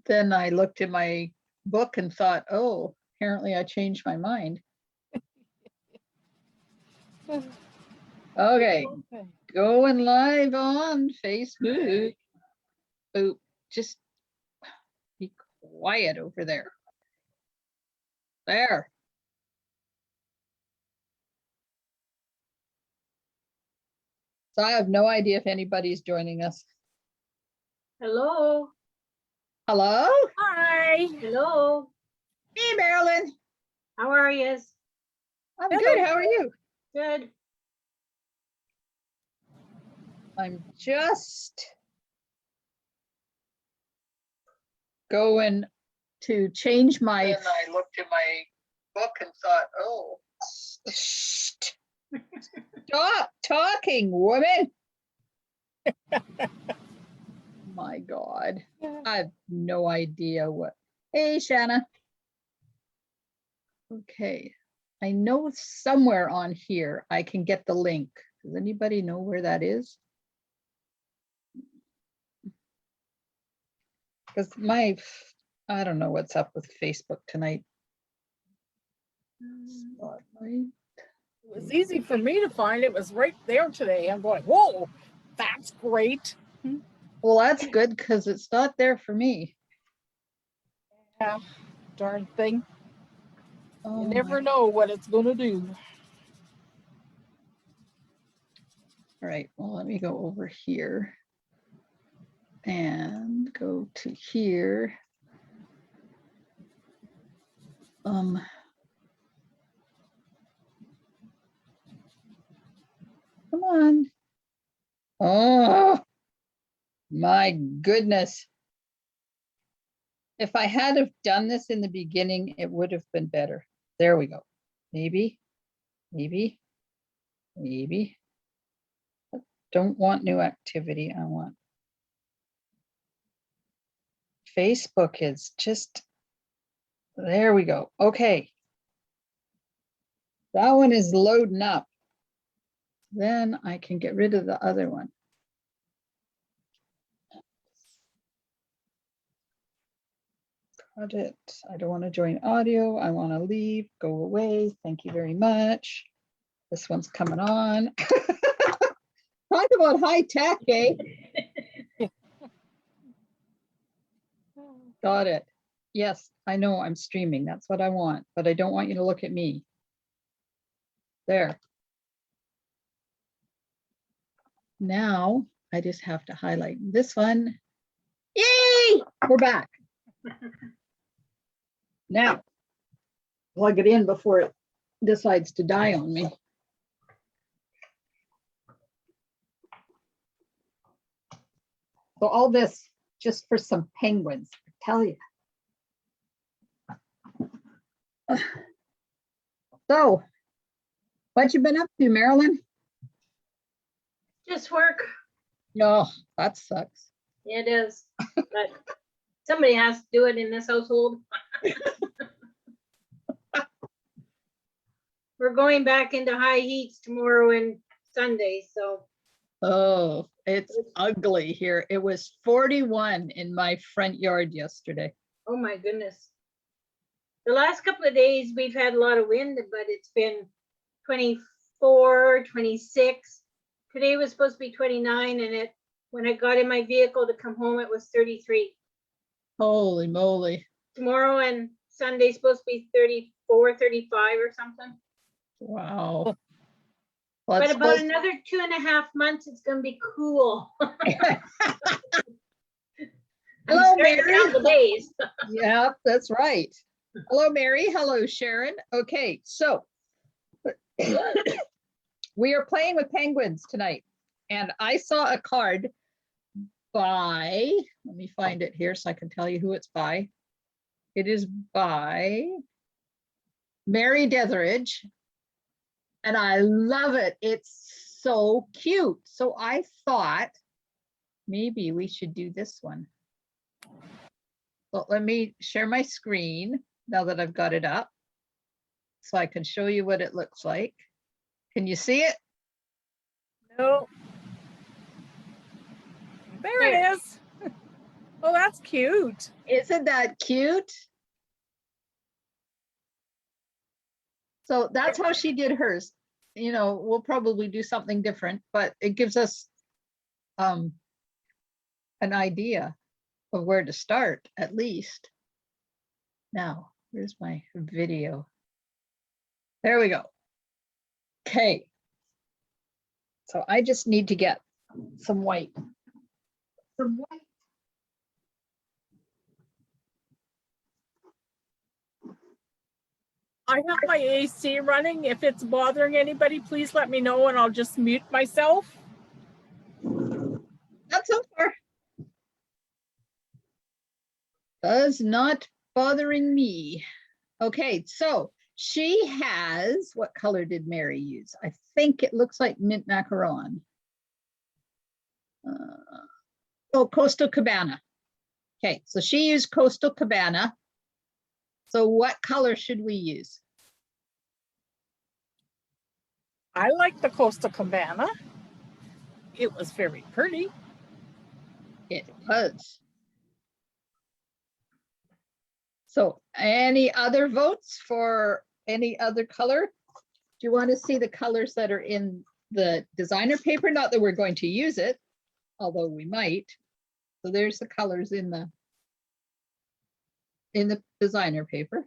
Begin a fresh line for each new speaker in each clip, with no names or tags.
Then I looked in my book and thought, oh, apparently I changed my mind. Okay, going live on Facebook. Oh, just be quiet over there. There. So I have no idea if anybody's joining us.
Hello.
Hello?
Hi.
Hello.
Hey, Marilyn.
How are you?
I'm
Hello.
good. How are you?
Good.
I'm just going to change my. And I looked in my book and thought, oh, stop talking, woman. My God, I have no idea what. Hey, Shanna. Okay, I know somewhere on here I can get the link. Does anybody know where that is? Because I don't know what's up with Facebook tonight. Spotlight.
It was easy for me to find. It was right there today. I'm going, whoa, that's great.
Well, that's good because it's not there for me.
Yeah, darn thing.
Oh,
You never know what it's going to do.
All right, well, let me go over here and go to here. Come on. Oh, my goodness. If I had have done this in the beginning, it would have been better. There we go. Maybe. Don't want new activity. I want. Facebook is just, there we go. Okay. That one is loading up. Then I can get rid of the other one. Got it. I don't want to join audio. I want to leave, go away. Thank you very much. This one's coming on. Talk about high tech, eh? Got it. Yes, I know I'm streaming. That's what I want, but I don't want you to look at me. There. Now I just have to highlight this one. Yay! We're back. Now, plug it in before it decides to die on me. So all this just for some penguins, I tell you. So, what you been up to, Marilyn?
Just work.
No, that sucks.
Yeah, it is. But somebody has to do it in this household. We're going back into high heats tomorrow and Sunday, so.
Oh, it's ugly here. It was 41 in my front yard yesterday.
Oh my goodness. The last couple of days we've had a lot of wind, but it's been 24, 26. Today was supposed to be 29, and when I got in my vehicle to come home, it was 33.
Holy moly.
Tomorrow and Sunday's supposed to be 34, 35 or something.
Wow. Well,
But about another 2.5 months, it's going to be cool.
Hello, Mary.
The days.
Yeah, that's right. Hello, Mary. Hello, Sharon. Okay, so we are playing with penguins tonight. And I saw a card by, let me find it here so I can tell you who it's by. It is by Mary Deatherage. And I love it. It's so cute. So I thought maybe we should do this one. Well, let me share my screen now that I've got it up so I can show you what it looks like. Can you see it?
No. There it is. Oh, that's cute.
Isn't that cute? So that's how she did hers. You know, we'll probably do something different, but it gives us an idea of where to start at least. Now, here's my video. There we go. Okay. So I just need to get some white. Some white.
I have my AC running. If it's bothering anybody, please let me know and I'll just mute myself.
Not so far. Does not bothering me. Okay, so she has, what color did Mary use? I think it looks like mint macaron. Oh, Coastal Cabana. Okay, so she used Coastal Cabana. So what color should we use?
I like the Coastal Cabana. It was very pretty.
It was. So any other votes for any other color? Do you want to see the colors that are in the designer paper? Not that we're going to use it, although we might. So there's the colors in the designer paper.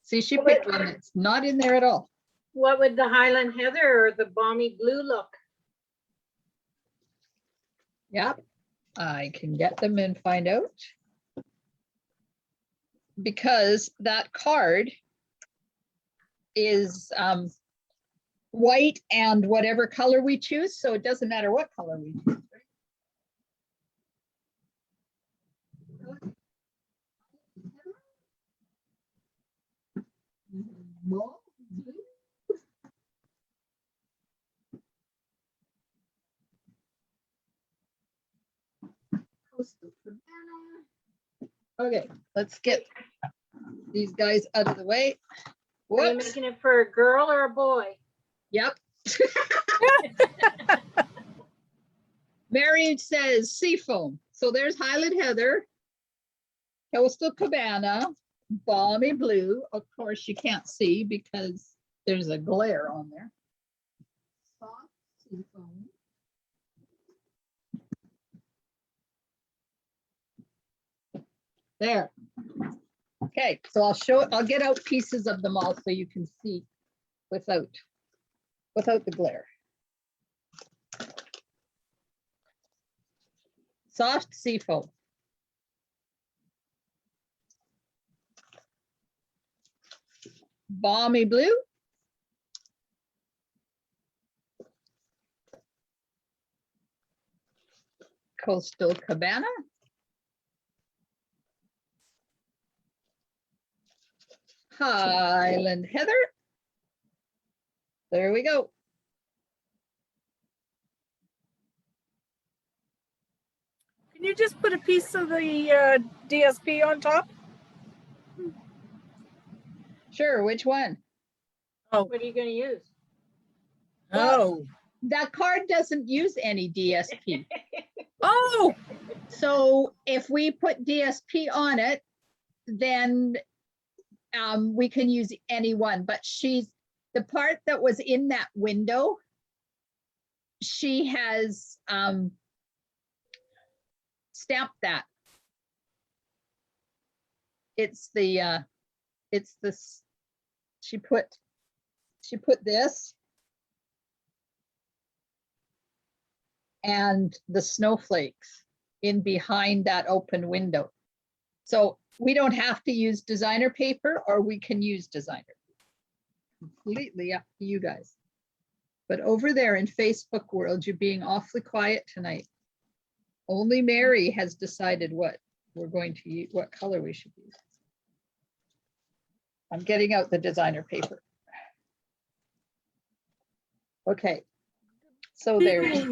See, she picked one that's not in there at all.
What would the Highland Heather or the balmy blue look?
Yep, I can get them and find out. Because that card is white and whatever color we choose, so it doesn't matter what color we choose. Okay, let's get these guys out of the way.
Are you
Whoops.
making it for a girl or a boy?
Yep. Mary says seafoam. So there's Highland Heather, Coastal Cabana, balmy blue. Of course, you can't see because there's a glare on there. Soft seafoam. There. Okay, so I'll get out pieces of them all so you can see without the glare. Soft seafoam. Balmy blue. Coastal Cabana. Highland Heather. There we go.
Can you just put a piece of the DSP on top?
Sure, which one?
Oh,
What are you gonna use?
oh,
That card doesn't use any DSP.
oh,
So if we put DSP on it, then we can use any one, but the part that was in that window, she has stamped that. It's this, she put this and the snowflakes in behind that open window. So we don't have to use designer paper, or we can use designer. Completely up to you guys. But over there in Facebook world, you're being awfully quiet tonight. Only Mary has decided what we're going to use, what color we should use. I'm getting out the designer paper. Okay. So there's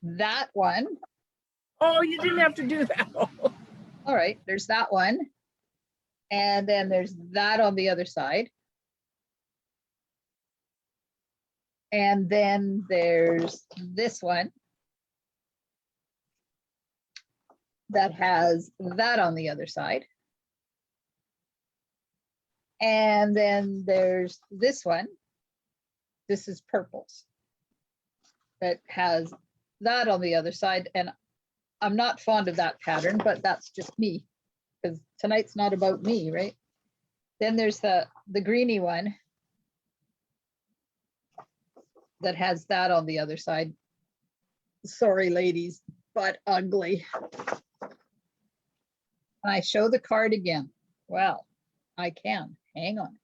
that one.
oh, you didn't have to do that.
All right, there's that one. And then there's that on the other side. And then there's this one. that has that on the other side. And then there's this one. This is purples. That has that on the other side. And I'm not fond of that pattern, but that's just me. Because tonight's not about me, right? Then there's the greeny one that has that on the other side. Sorry, ladies, but ugly. And I show the card again. Well, I can. Hang on.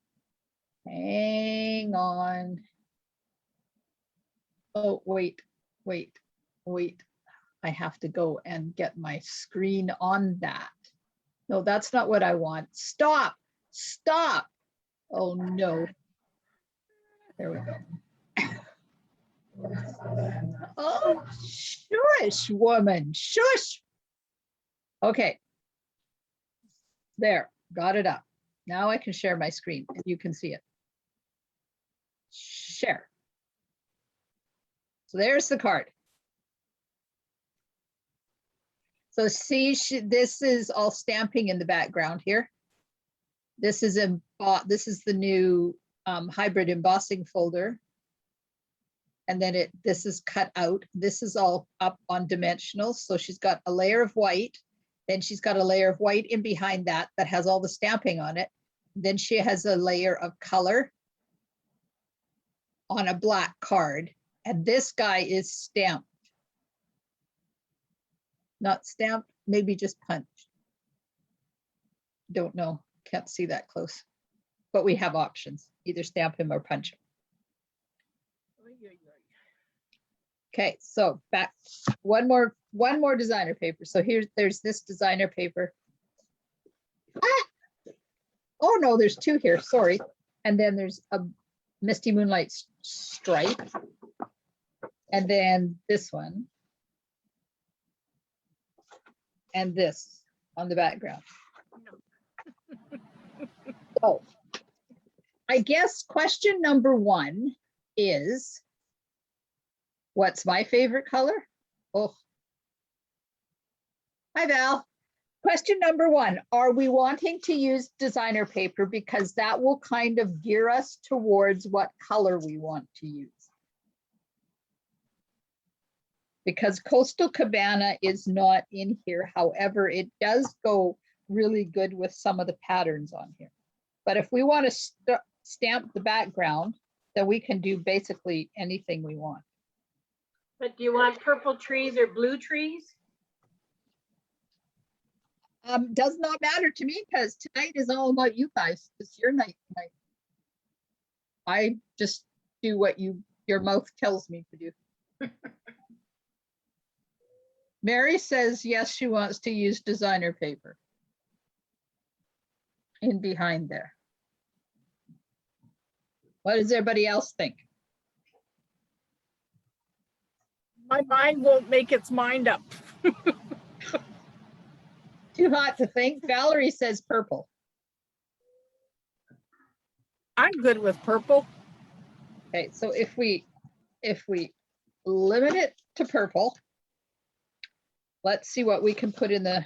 Hang on. Oh, wait. I have to go and get my screen on that. No, that's not what I want. Stop. Oh, no. There we go. Oh, shush, woman, shush. Okay. There, got it up. Now I can share my screen and you can see it. Share. So there's the card. So see, this is all stamping in the background here. This is the new hybrid embossing folder. And then this is cut out. This is all up on dimensional. So she's got a layer of white. Then she's got a layer of white in behind that has all the stamping on it. Then she has a layer of color on a black card. And this guy is stamped. Not stamped, maybe just punched. Don't know, can't see that close. But we have options, either stamp him or punch him. Okay, so back one more designer paper. So there's this designer paper. Ah! Oh no, there's two here, sorry. And then there's a Misty Moonlight stripe. And then this one. And this on the background. So I guess question number one is, what's my favorite color? Oh, hi Val. Question number one, are we wanting to use designer paper because that will kind of gear us towards what color we want to use? Because Coastal Cabana is not in here. However, it does go really good with some of the patterns on here. But if we want to stamp the background, then we can do basically anything we want.
But do you want purple trees or blue trees?
Does not matter to me because tonight is all about you guys. It's your night tonight. I just do what your mouth tells me to do. Mary says, yes, she wants to use designer paper. In behind there. What does everybody else think?
My mind won't make its mind up.
Too hot to think. Valerie says purple.
I'm good with purple.
Okay, so if we limit it to purple, let's see what we can put in the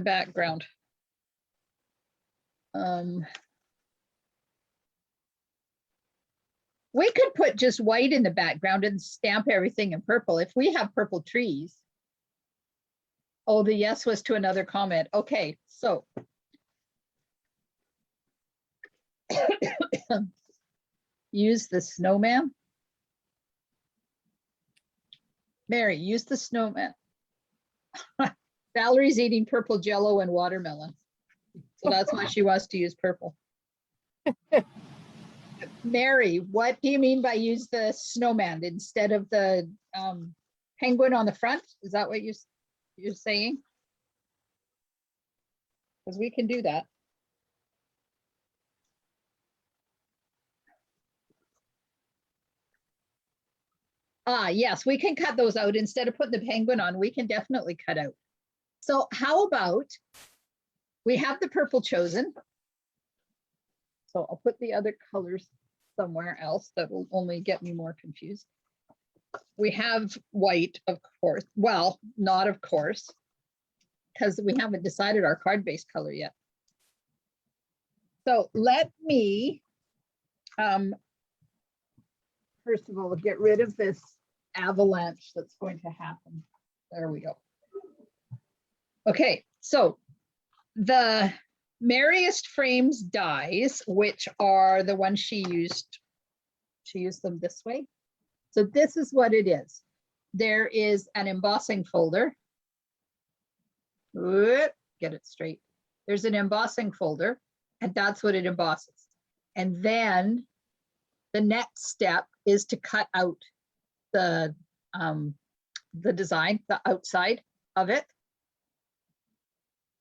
background. We could put just white in the background and stamp everything in purple if we have purple trees. Oh, the yes was to another comment. Okay, so use the snowman. Mary, use the snowman. Valerie's eating purple jello and watermelon. So that's why she wants to use purple. Mary, what do you mean by use the snowman instead of the penguin on the front? Is that what you're saying? Because we can do that. Yes, we can cut those out. Instead of putting the penguin on, we can definitely cut out. So how about, we have the purple chosen. So I'll put the other colors somewhere else that will only get me more confused. We have white, of course. Well, not of course. because we haven't decided our card base color yet. So let me, first of all, get rid of this avalanche that's going to happen. There we go. Okay, so the merriest frames dies, which are the ones she used them this way. So this is what it is. There is an embossing folder. Whoop, get it straight. There's an embossing folder, and that's what it embosses. And then the next step is to cut out the design, the outside of it.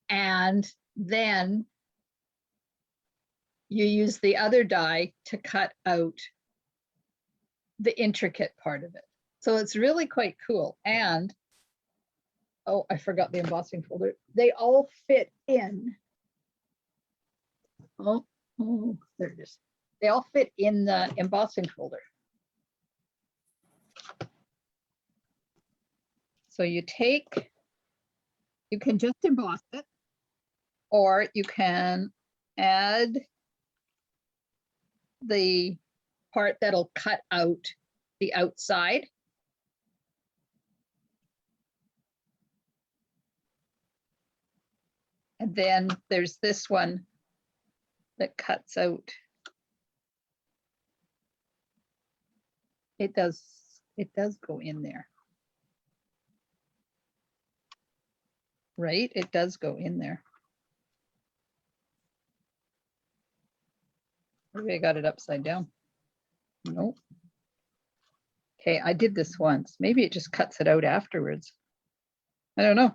And then you use the other die to cut out the intricate part of it. So it's really quite cool. And, oh, I forgot the embossing folder. They all fit in. Oh, there it is. They all fit in the embossing folder. So you can just emboss it, or you can add the part that'll cut out the outside. And then there's this one that cuts out. It does go in there. Right? It does go in there. Maybe I got it upside down. Nope. Okay, I did this once. Maybe it just cuts it out afterwards. I don't know.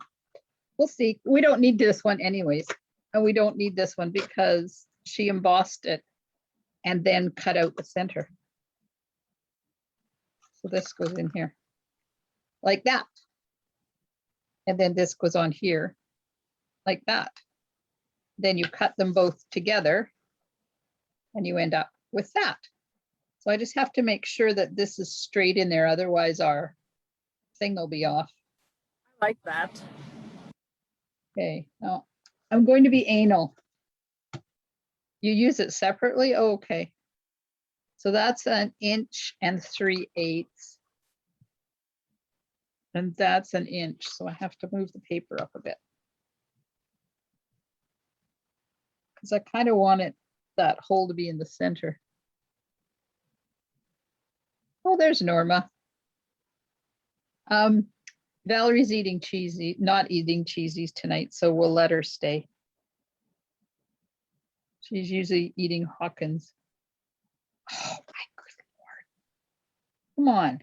We'll see. We don't need this one anyways. And we don't need this one because she embossed it and then cut out the center. So this goes in here like that. And then this goes on here like that. Then you cut them both together and you end up with that. So I just have to make sure that this is straight in there. Otherwise our thing will be off.
I like that.
Okay, now I'm going to be anal. You use it separately? Oh, okay. So that's 1 3/8. And that's 1 inch. So I have to move the paper up a bit. Because I kind of want that hole to be in the center. Oh, there's Norma. Valerie's eating cheesy, not eating cheesies tonight, so we'll let her stay. She's usually eating Hawkins. Oh my good Lord. Come on.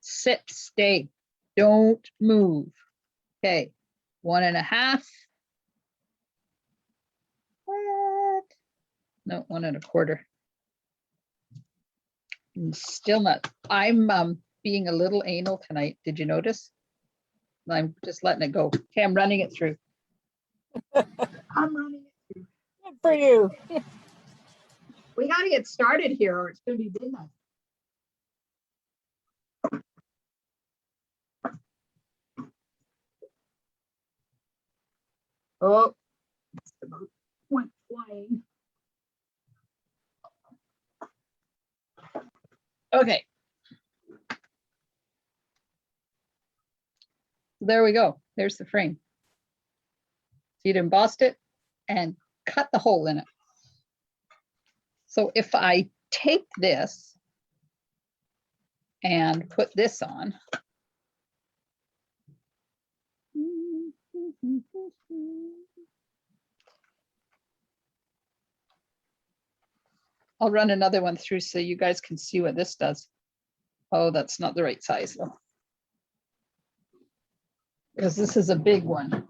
Sit, stay, don't move. Okay, 1 1/2. What? No, 1 1/4. Still not. I'm being a little anal tonight. Did you notice? I'm just letting it go. Okay, I'm running it through. I'm running it through.
Good for you.
We got to get started here or it's going to be midnight. Oh, the boat went flying. Okay. There we go. There's the frame. So you'd embossed it and cut the hole in it. So if I take this and put this on, I'll run another one through so you guys can see what this does. Oh, that's not the right size though. Because this is a big one.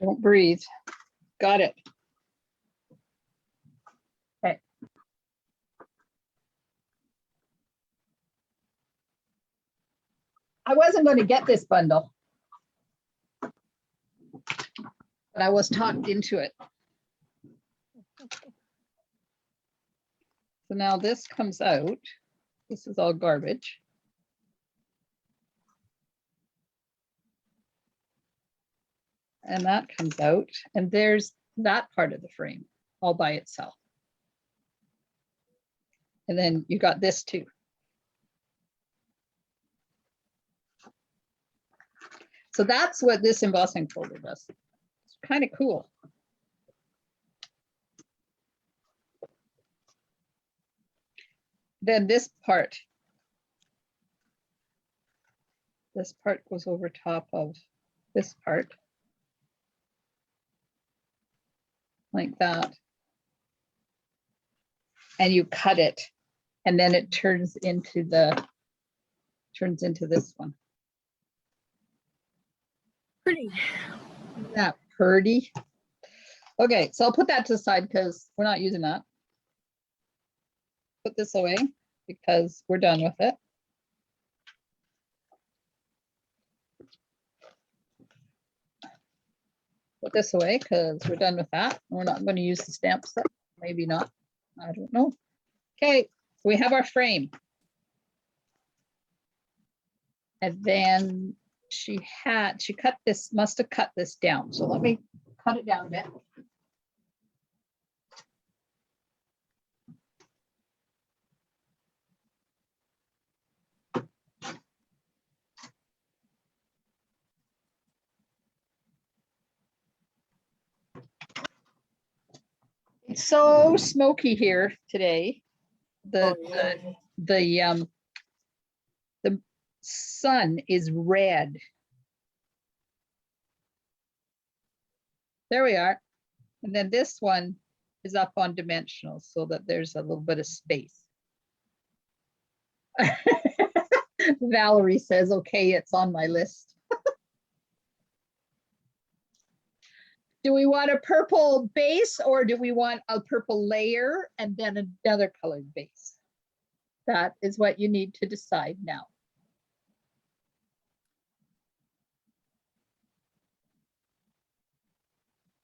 Don't breathe. Got it. Okay. I wasn't going to get this bundle, but I was talked into it. So now this comes out. This is all garbage. And that comes out, and there's that part of the frame all by itself. And then you got this too. So that's what this embossing folder does. It's kind of cool. Then this part goes over top of this part. Like that. And you cut it, and then it turns into this one.
Pretty.
Isn't that pretty? Okay, so I'll put that to the side because we're not using that. Put this away because we're done with it. Put this away because we're done with that. We're not going to use the stamp set. Maybe not. I don't know. Okay, so we have our frame. And then she cut this, must have cut this down. So let me cut it down a bit. It's so smoky here today. The sun is red. There we are. And then this one is up on dimensional so that there's a little bit of space. Valerie says, okay, it's on my list. Do we want a purple base or do we want a purple layer and then another colored base? That is what you need to decide now.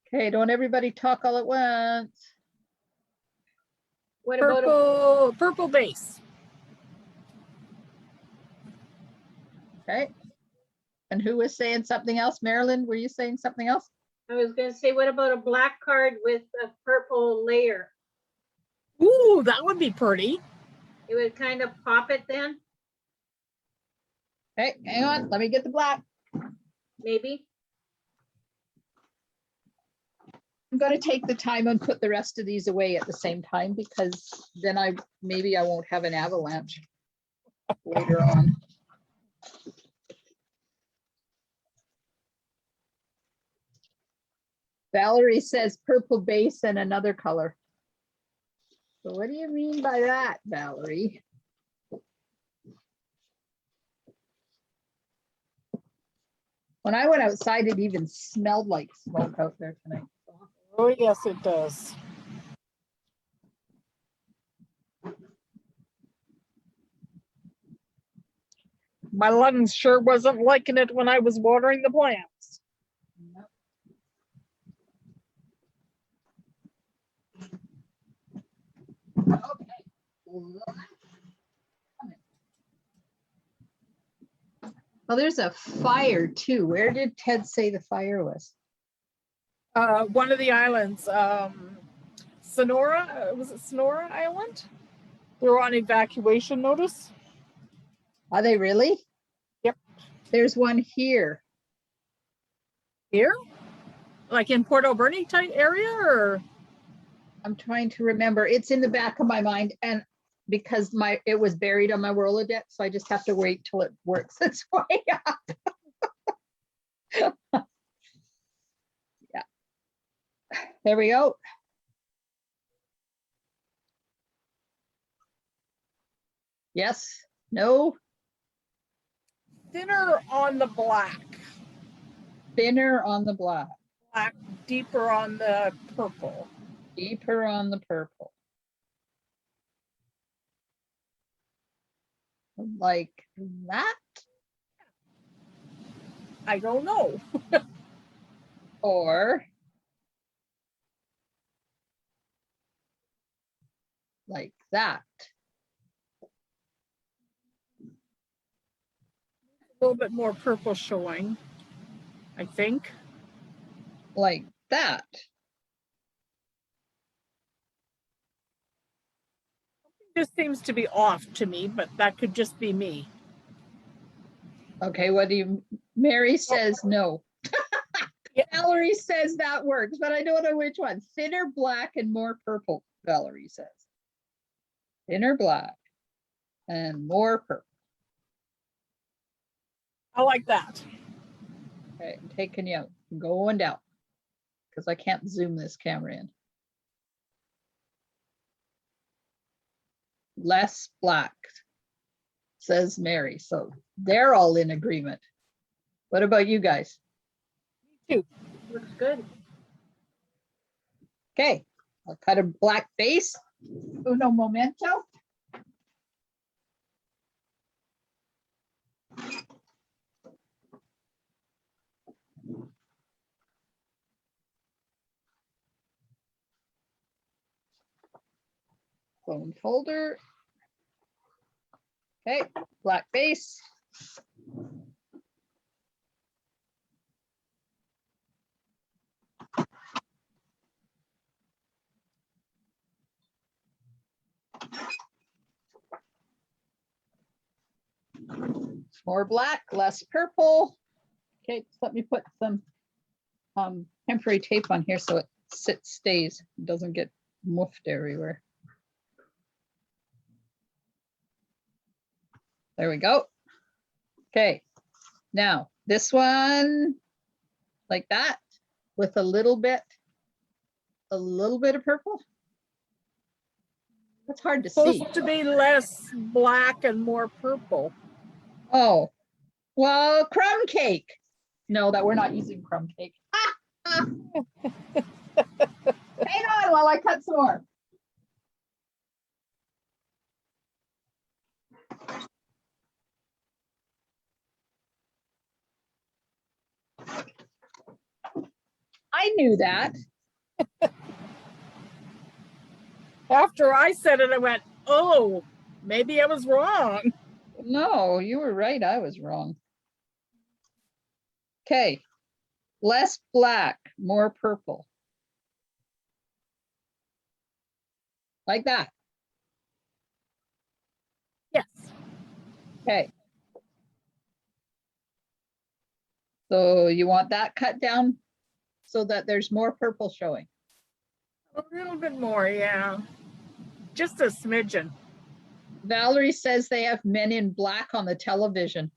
Okay, don't everybody talk all at once.
What about
Purple base.
Okay. And who was saying something else? Marilyn, were you saying something else?
I was gonna say, what about a black card with a purple layer?
Ooh, that would be pretty.
It would kind of pop it then,
Okay, hang on, let me get the black.
maybe.
I'm going to take the time and put the rest of these away at the same time because then maybe I won't have an avalanche later on. Valerie says purple base and another color. So what do you mean by that, Valerie? When I went outside, it even smelled like smoke out there tonight.
Oh, yes, it does. My lungs sure wasn't liking it when I was watering the plants.
Okay. Well, there's a fire too. Where did Ted say the fire was?
One of the islands, Sonora, was it Sonora Island? They're on evacuation notice.
Are they really?
Yep.
There's one here.
Here? Like in Port Alberni type area, or?
I'm trying to remember. It's in the back of my mind, and because it was buried on my Rolodex, so I just have to wait till it works its way up. Yeah. There we go. Yes. No.
Thinner on the black.
Thinner on the black.
Black, deeper on the purple.
Deeper on the purple. Like that?
I don't know.
Or like that.
A little bit more purple showing, I think.
Like that.
This seems to be off to me, but that could just be me.
Okay, what do you, Mary says no.
Yeah.
Valerie says that works, but I don't know which one. Thinner black and more purple, Valerie says. Thinner black and more purple.
I like that.
Okay, I'm taking you out, I'm going down because I can't zoom this camera in. Less black, says Mary. So they're all in agreement. What about you guys?
Me too.
Looks good.
Okay, I'll cut a black base. Uno momento. Clone folder. Okay, black base. More black, less purple. Okay, let me put some temporary tape on here so it stays, doesn't get muffed everywhere. There we go. Okay, now this one like that with a little bit of purple. That's hard to see.
Supposed to be less black and more purple.
Oh, well, crumb cake. No, that we're not using crumb cake. Hang on while I cut some more. I knew that.
After I said it, I went, oh, maybe I was wrong.
No, you were right. I was wrong. Okay, less black, more purple. Like that.
Yes.
Okay. So you want that cut down so that there's more purple showing.
A little bit more, yeah. Just a smidgen.
Valerie says they have Men in Black on the television.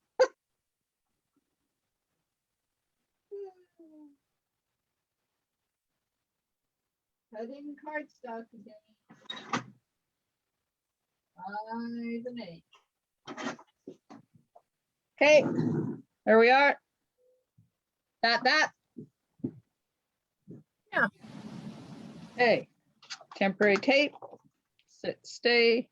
Cutting cardstock again. 5 and 8. Okay, there we are. That.
Yeah.
Okay, temporary tape, sit, stay.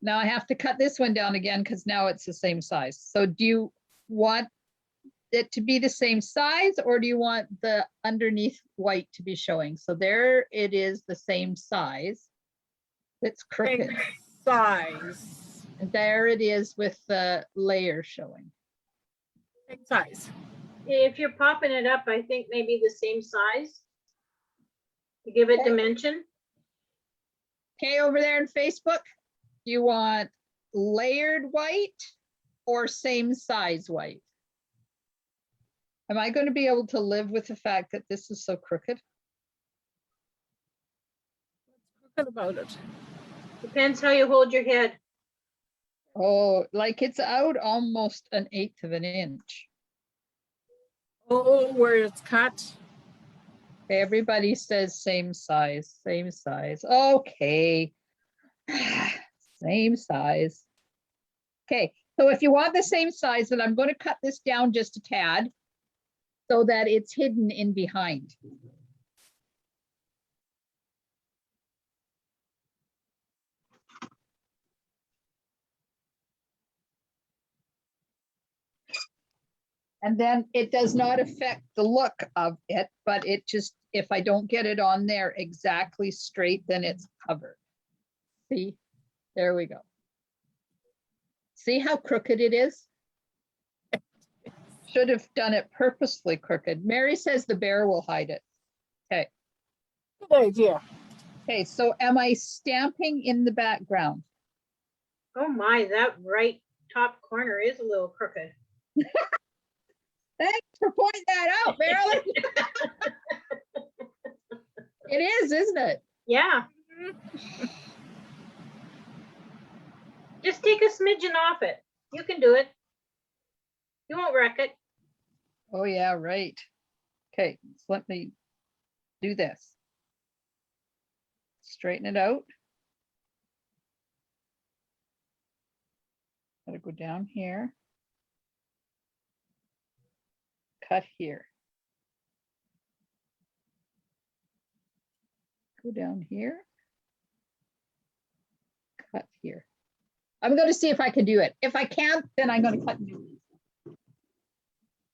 Now I have to cut this one down again because now it's the same size. So do you want it to be the same size or do you want the underneath white to be showing? So there it is, the same size. It's crooked.
Same size.
And there it is with the layer showing.
Same size.
If you're popping it up, I think maybe the same size to give it
Okay.
dimension.
Okay, over there in Facebook, do you want layered white or same size white? Am I going to be able to live with the fact that this is so crooked?
What's crooked about it?
Depends how you hold your head.
Oh, like it's out almost 1/8 of an inch.
Oh, where it's cut.
Okay, everybody says same size, same size. Okay. Same size. Okay, so if you want the same size, then I'm going to cut this down just a tad so that it's hidden in behind. And then it does not affect the look of it, but it just, if I don't get it on there exactly straight, then it's covered. See, there we go. See how crooked it is? Should have done it purposely crooked. Mary says the bear will hide it. Okay.
Good idea.
Okay, so am I stamping in the background?
Oh my, that right top corner is a little crooked.
Thanks for pointing that out, Marilyn. It is, isn't it?
Yeah. Just take a smidgen off it. You can do it. You won't wreck it.
Oh, yeah, right. Okay, so let me do this. Straighten it out. Gotta go down here. Cut here. Go down here. Cut here. I'm going to see if I can do it. If I can't, then I'm going to cut new.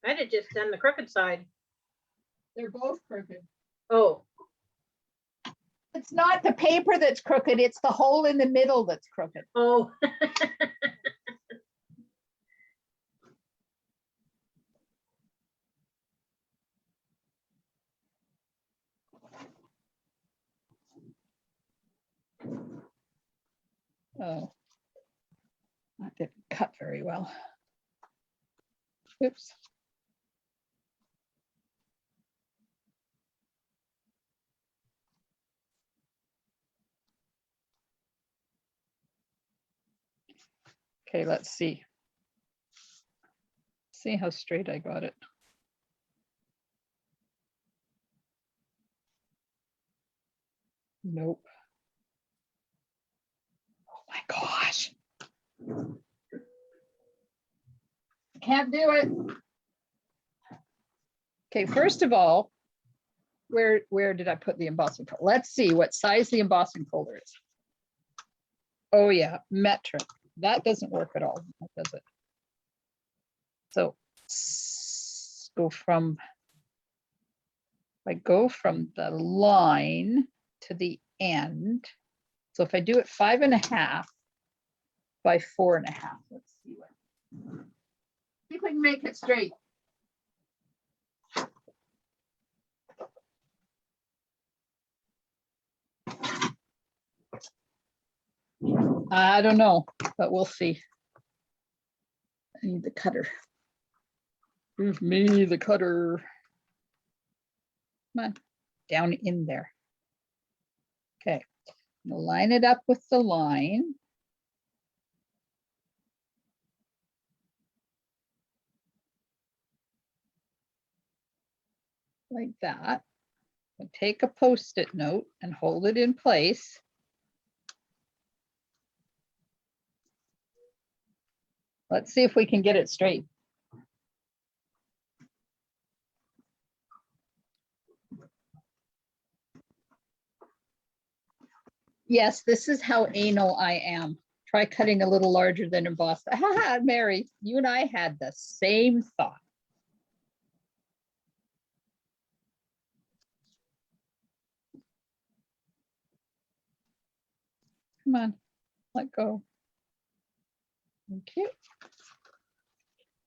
I'd have just done the crooked side.
They're both crooked.
Oh,
It's not the paper that's crooked, it's the hole in the middle that's crooked.
oh.
Oh, that didn't cut very well. Oops. Okay, let's see. See how straight I got it. Nope. Oh my gosh. Can't do it. Okay, first of all, where did I put the embossing folder? Let's see what size the embossing folder is. Oh yeah, metric. That doesn't work at all, does it? So go from, I go from the line to the end. So if I do it 5.5 by 4.5, let's see if we can make it straight. I don't know, but we'll see. I need the cutter. Give me the cutter. Come on, down in there. Okay, I'm gonna line it up with the line. Like that. And take a Post-it note and hold it in place. Let's see if we can get it straight. Yes, this is how anal I am. Try cutting a little larger than embossed. Mary, you and I had the same thought. Come on, let go. Thank you.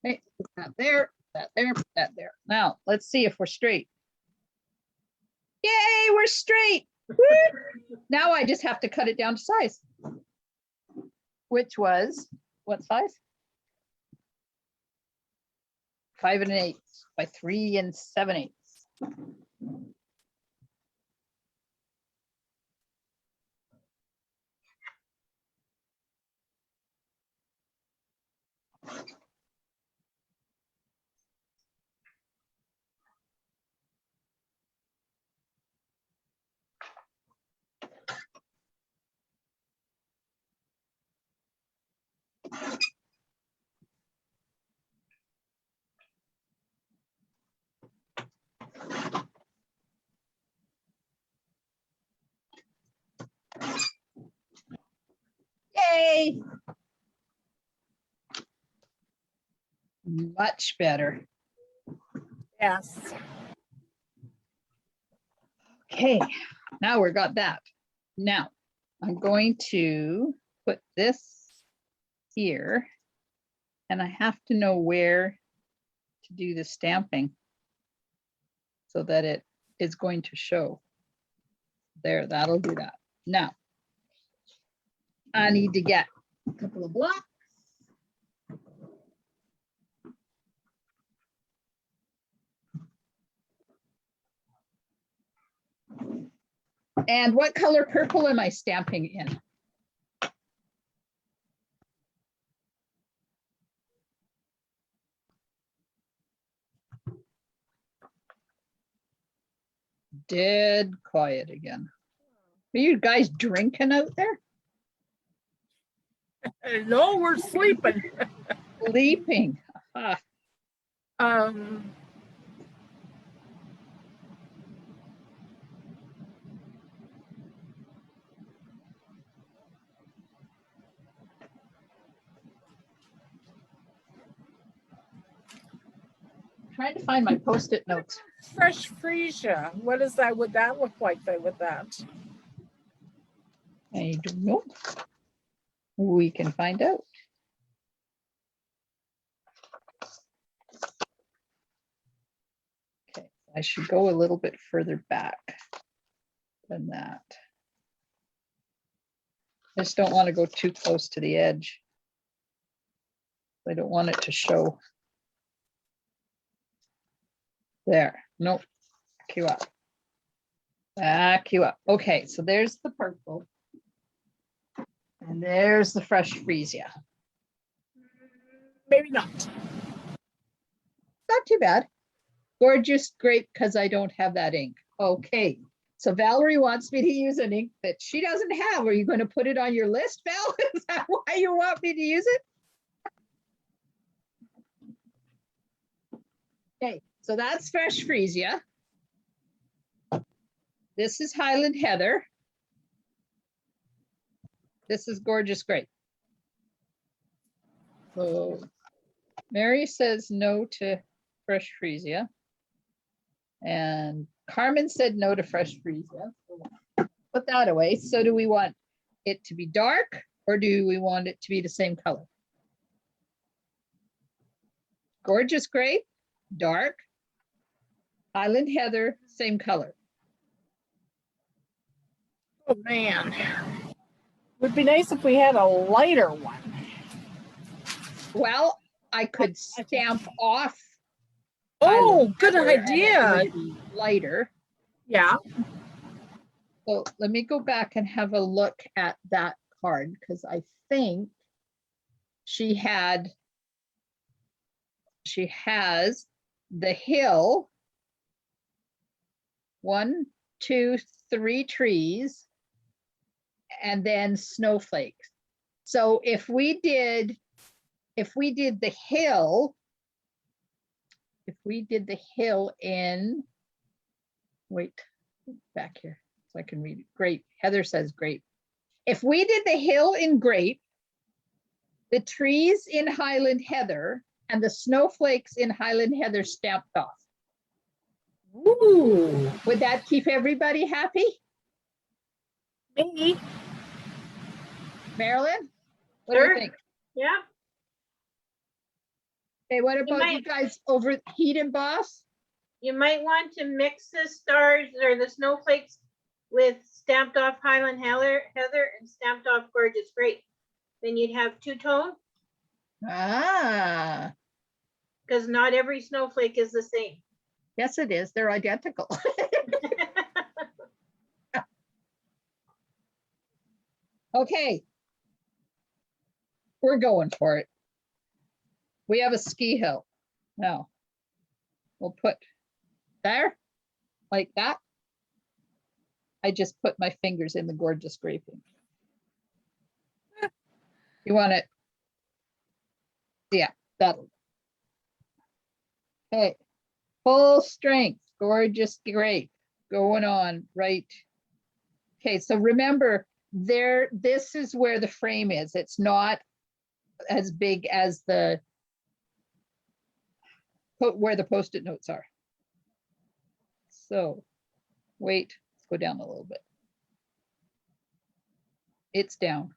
Okay, put that there, that there, put that there. Now, let's see if we're straight. Yay, we're straight. Woo! Now I just have to cut it down to size. Which was, what size? 5 1/8 by 3 7/8. Yay! Much better.
Yes.
Okay, now we got that. Now, I'm going to put this here. And I have to know where to do the stamping so that it is going to show. There, that'll do that. Now, I need to get a couple of blocks. And what color purple am I stamping in? Dead quiet again. Are you guys drinking out there?
No, we're sleeping.
Sleeping. Ah,
Um,
trying to find my Post-it notes.
fresh freesia. What is that? Would that look like with that?
I don't know. We can find out. Okay, I should go a little bit further back than that. I just don't want to go too close to the edge. I don't want it to show. There, nope, back you up. Back you up. Okay, so there's the purple. And there's the fresh freesia.
Maybe not.
Not too bad. Gorgeous grape because I don't have that ink. Okay, so Valerie wants me to use an ink that she doesn't have. Are you going to put it on your list, Val? Is that why you want me to use it? Okay, so that's fresh freesia. This is Highland Heather. This is gorgeous grape. So Mary says no to fresh freesia. And Carmen said no to fresh freesia. So put that away. So do we want it to be dark or do we want it to be the same color? Gorgeous grape, dark. Highland Heather, same color.
Oh man. Would be nice if we had a lighter one.
Well, I could stamp off.
Oh,
Highland
good
Heather and it
idea.
would be lighter.
Yeah.
So let me go back and have a look at that card because I think she has the hill, 1, 2, 3 trees, and then snowflakes. So if we did the hill, in, wait, back here so I can read it. Grape. Heather says grape. If we did the hill in grape, the trees in Highland Heather, and the snowflakes in Highland Heather stamped off.
Ooh.
Would that keep everybody happy?
Maybe.
Marilyn, what do you
Sure.
think?
Yeah,
Okay, what about you guys over heat emboss?
you might want to mix the stars or the snowflakes with stamped off Highland Heather and stamped off gorgeous grape. Then you'd have two-tone
Ah,
because not every snowflake is the same.
yes, it is. They're identical. Okay. We're going for it. We have a ski hill. Now, we'll put there, like that. I just put my fingers in the gorgeous graping. You want it? Yeah, that'll. Okay, full strength, gorgeous grape going on, right? Okay, so remember there, this is where the frame is. It's not as big as the, where the Post-it notes are. So wait, let's go down a little bit. It's down.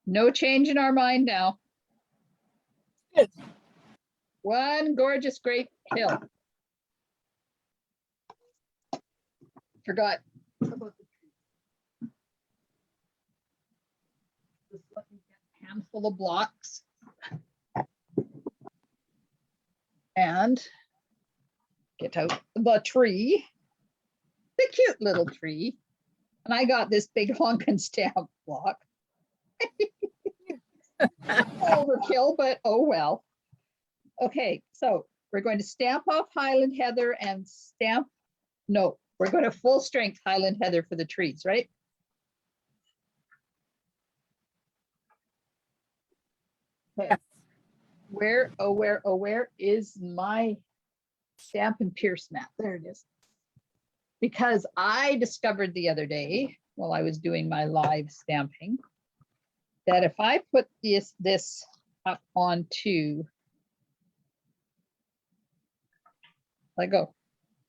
No change in our mind now.
Good.
One gorgeous great hill. Forgot about the tree. Just let me get a handful of blocks. And get out the tree, the cute little tree. And I got this big honkin' stamp block. Overkill, but oh well. Okay, so we're going to stamp off Highland Heather and stamp, no, we're going to full strength Highland Heather for the trees, right? Okay.
Yes.
Where is my stamp and pierce mat? There it is. Because I discovered the other day while I was doing my live stamping that if I put this up onto, let go,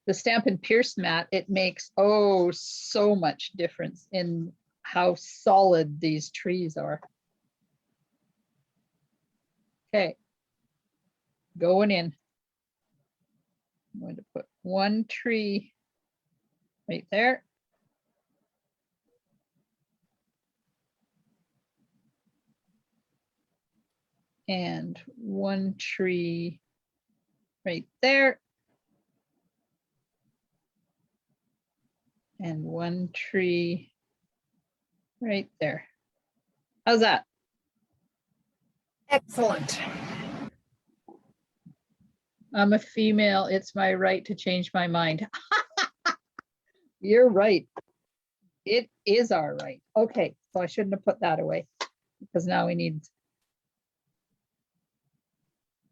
the stamp and pierce mat, it makes oh so much difference in how solid these trees are. Okay, going in. I'm going to put one tree right there. And one tree right there. And one tree right there. How's that?
Excellent.
I'm a female. It's my right to change my mind. You're right. It is our right. Okay, so I shouldn't have put that away because now we need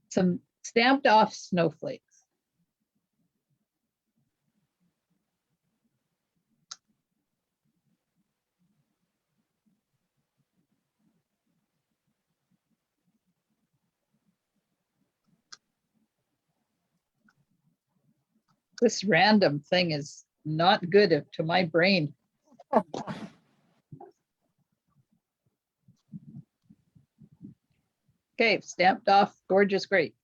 some stamped off snowflakes. This random thing is not good to my brain. Okay, stamped off, gorgeous, great.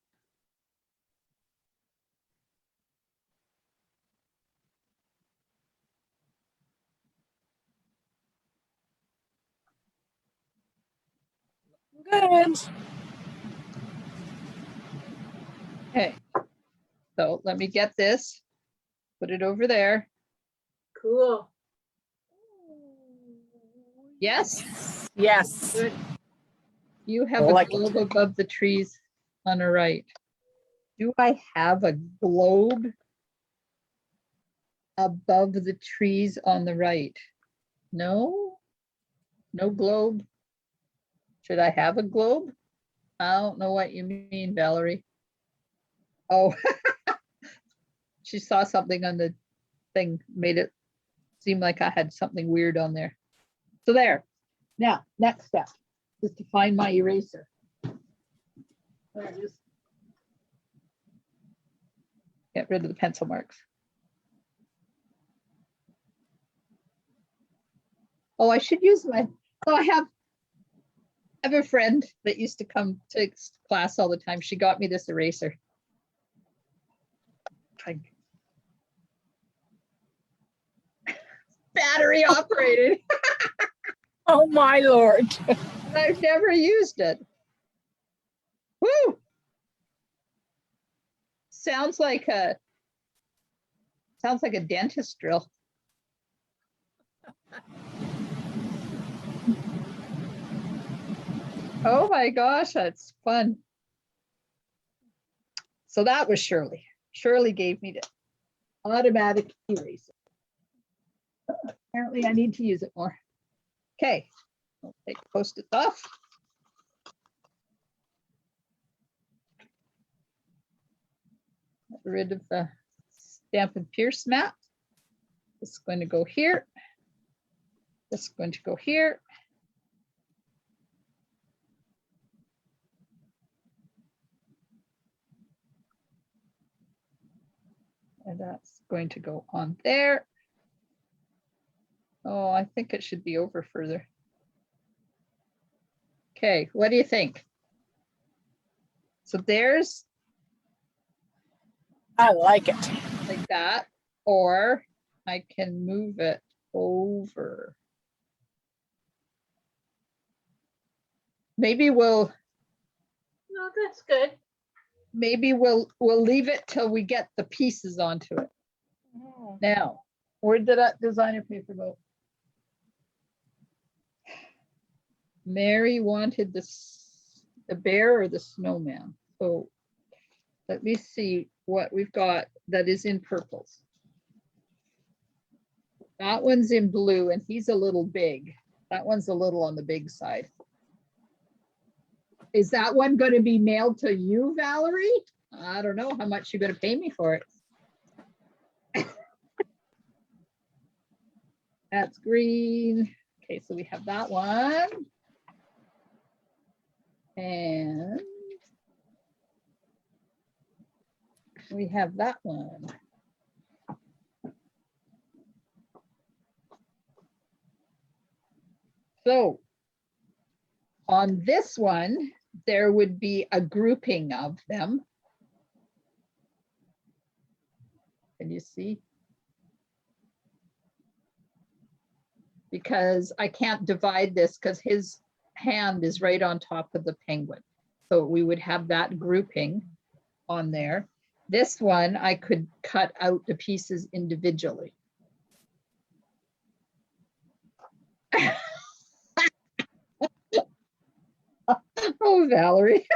Good.
Okay, so let me get this, put it over there.
Cool.
Yes,
Yes.
Good.
you have
I
a
like it.
globe above the trees on the right. Do I have a globe above the trees on the right? No, no globe. Should I have a globe? I don't know what you mean, Valerie. Oh, she saw something on the thing, made it seem like I had something weird on there. So there. Now, next step is to find my eraser. There it is. Get rid of the pencil marks. Oh, I should use my, oh, I have a friend that used to come to class all the time. She got me this eraser. Battery operated.
Oh my Lord.
I've never used it. Woo! Sounds like a dentist drill. Oh my gosh, that's fun. So that was Shirley. Shirley gave me the automatic eraser. Apparently I need to use it more. Okay, I'll take Post-its off. Get rid of the stamp and pierce mat. This is going to go here. This is going to go here. And that's going to go on there. Oh, I think it should be over further. Okay, what do you think? So there's
I like it.
like that, or I can move it over. Maybe we'll
that's good.
we'll leave it till we get the pieces onto it.
Oh,
Now, where did that designer paper go? Mary wanted the bear or the snowman. So let me see what we've got that is in purples. That one's in blue and he's a little big. That one's a little on the big side. Is that one going to be mailed to you, Valerie? I don't know how much you're going to pay me for it. That's green. Okay, so we have that one. And we have that one. So on this one, there would be a grouping of them. Can you see? Because I can't divide this because his hand is right on top of the penguin. So we would have that grouping on there. This one, I could cut out the pieces individually. Oh, Valerie.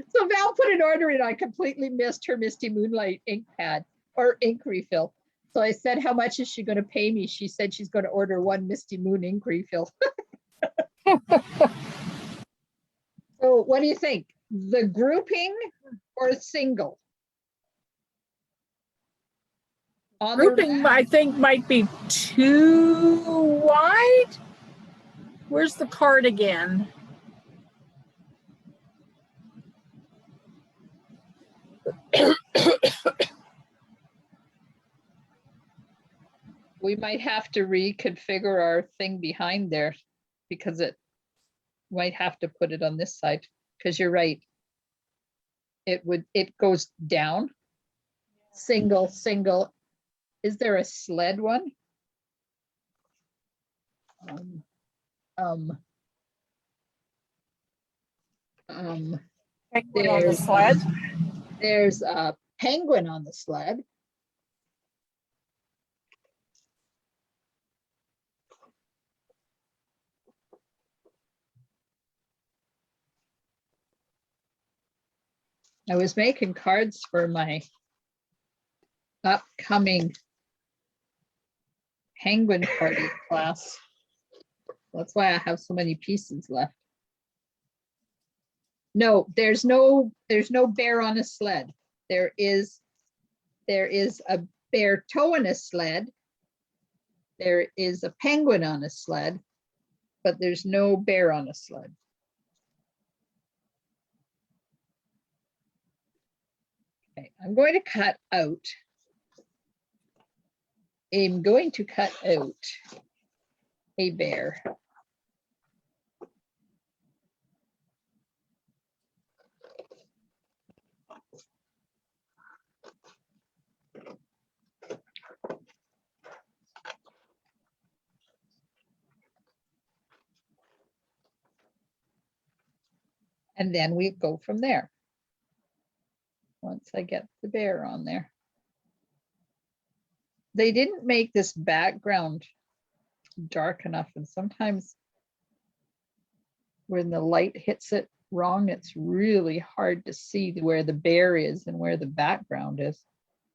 So Val put an order in. I completely missed her Misty Moonlight ink pad or ink refill. So I said, how much is she going to pay me? She said she's going to order one Misty Moon ink refill. So what do you think? The grouping or single? On the
grouping, I think, might be too wide. Where's the card again?
we might have to reconfigure our thing behind there because it might have to put it on this side because you're right. It goes down. Single, single. Is there a sled one?
Penguin on the sled.
There's a penguin on the sled. I was making cards for my upcoming penguin party class. That's why I have so many pieces left. No, there's no bear on a sled. There is a bear towing a sled. There is a penguin on a sled, but there's no bear on a sled. Okay, I'm going to cut out a bear. And then we go from there. Once I get the bear on there. They didn't make this background dark enough, and sometimes when the light hits it wrong, it's really hard to see where the bear is and where the background is.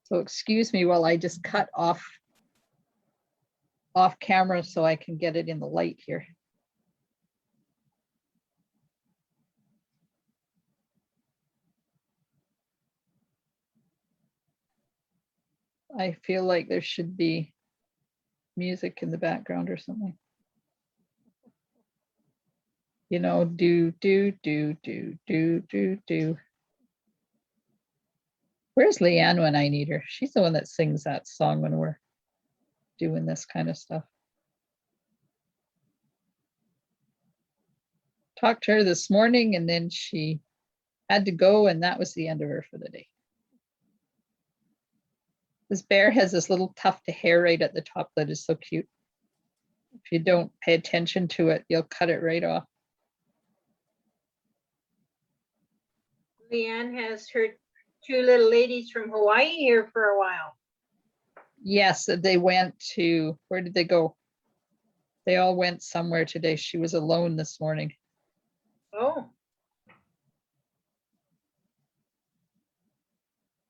So excuse me while I just cut off camera so I can get it in the light here. I feel like there should be music in the background or something. You know, do, do, do, do, do, do, do. Where's Leanne when I need her? She's the one that sings that song when we're doing this kind of stuff. Talked to her this morning and then she had to go and that was the end of her for the day. This bear has this little tuft of hair right at the top that is so cute. If you don't pay attention to it, you'll cut it right off.
Leanne has her two little ladies from Hawaii here for a while.
Yes, they went to, where did they go? They all went somewhere today. She was alone this morning.
Oh,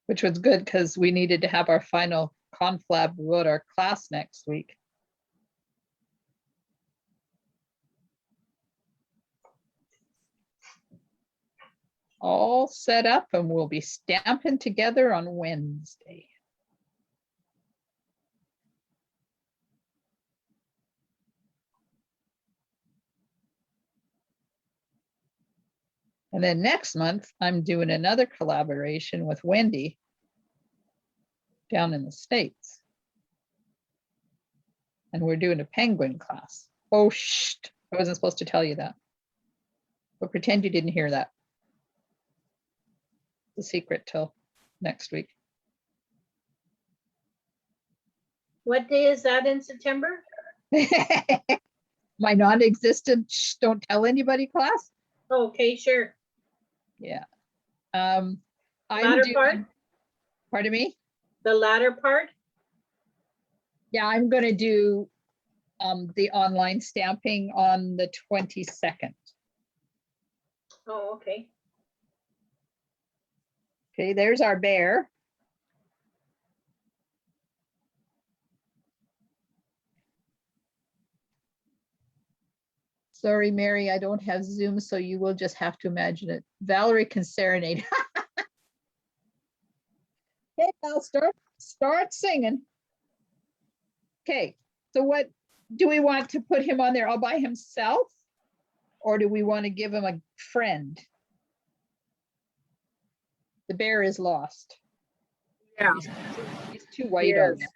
Which was good because we needed to have our final conflab about our class next week. All set up and we'll be stamping together on Wednesday. And then next month, I'm doing another collaboration with Wendy down in the States. And we're doing a penguin class. Oh, shh, I wasn't supposed to tell you that. But pretend you didn't hear that. The secret till next week.
what day is that in September?
My non-existent, shh, don't tell anybody class.
Okay, sure.
Yeah. I'm
Latter part?
doing, pardon me?
The latter part?
Yeah, I'm gonna do the online stamping on the 22nd.
Oh, okay.
Okay, there's our bear. Sorry, Mary, I don't have Zoom, so you will just have to imagine it. Valerie can serenade. Okay, I'll start singing. Okay, so what do we want to put him on there all by himself? Or do we want to give him a friend? The bear is lost.
Yeah.
He's too white on
Yes.
there.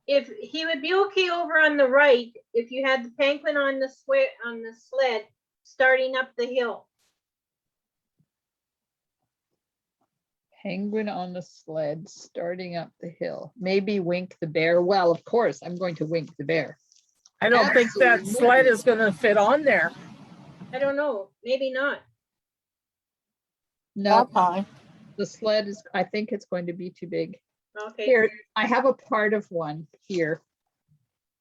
If he would be okay over on the right, if you had the penguin on the sled starting up the hill.
Penguin on the sled starting up the hill. Maybe Wink the bear. Well, of course, I'm going to Wink the bear.
I don't think that
Absolutely.
sled is going to fit on there.
I don't know, maybe not.
No,
Okay.
the sled is, I think it's going to be too big.
Okay,
Here, I have a part of one here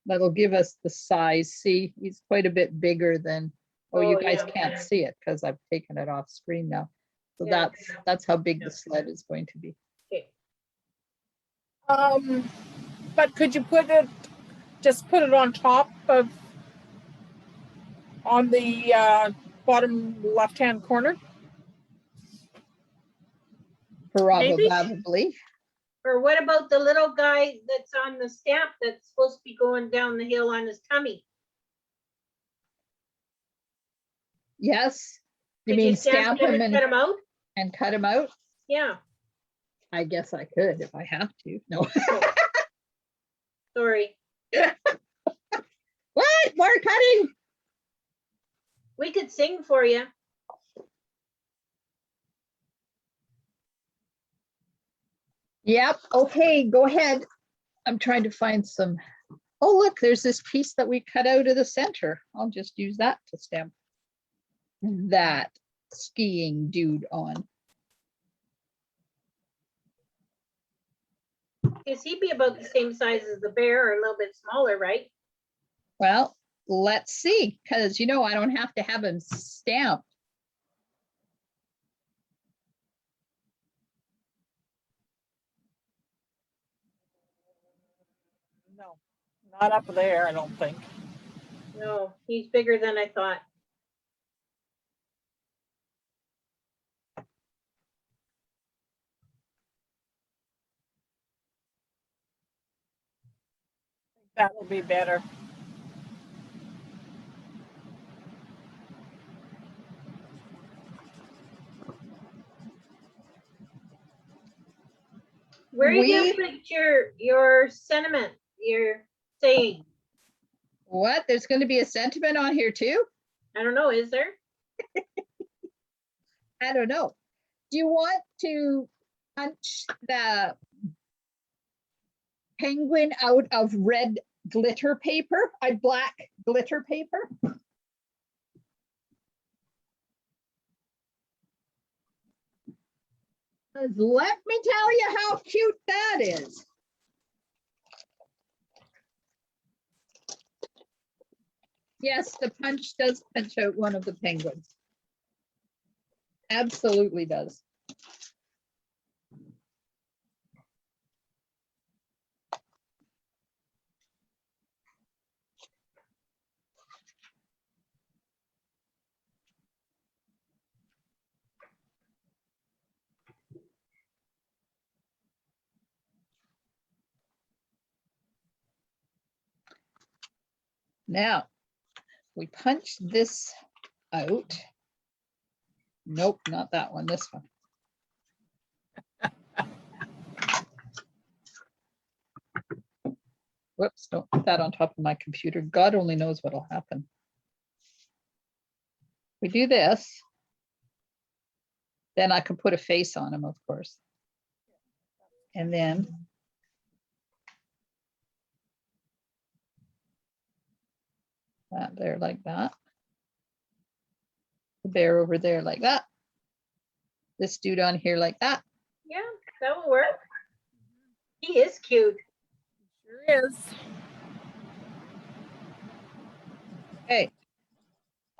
that'll give us the size. See, he's quite a bit bigger than, oh, you
Oh,
guys
yeah.
can't see it because I've taken it off screen now. So
Yeah.
that's how big the sled is going to be.
okay.
But could you just put it on top of, on the bottom left-hand corner?
Probably.
Or what about the little guy that's on the stamp that's supposed to be going down the hill on his tummy?
Yes. You
Could
mean
stamp
stamp him
and cut him out?
and cut him out?
Yeah,
I guess I could if I have to. No.
sorry.
What? More cutting?
We could sing for you.
Yep. Okay, go ahead. I'm trying to find some. Oh, look, there's this piece that we cut out of the center. I'll just use that to stamp that skiing dude on.
Because he'd be about the same size as the bear or a little bit smaller, right?
Well, let's see, because you know I don't have to have him stamped.
No, not up there, I don't think.
No, he's bigger than I thought.
That will be better.
Where are you
We-
gonna put your sentiment, your saying?
What? There's going to be a sentiment on here too?
I don't know, is there?
I don't know. Do you want to punch the penguin out of red glitter paper, black glitter paper? 'Cause let me tell you how cute that is. Yes, the punch does punch out one of the penguins. Absolutely does. Now, we punch this out. Nope, not that one, this one. Whoops, don't put that on top of my computer. God only knows what'll happen. We do this. Then I can put a face on him, of course. And then that there like that. The bear over there like that. This dude on here like that.
Yeah, that will work. He is cute.
Sure is.
Okay.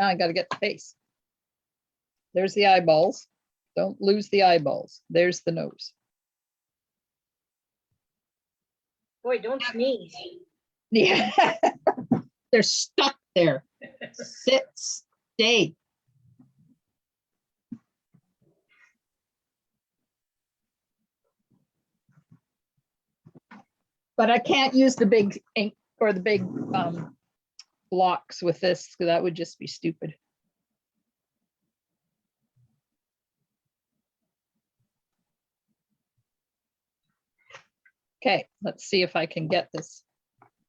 Now I got to get the face. There's the eyeballs. Don't lose the eyeballs. There's the nose.
Boy, don't sneeze.
Yeah. They're stuck there. Sit, stay. But I can't use the big ink or the big blocks with this, because that would just be stupid. Okay, let's see if I can get this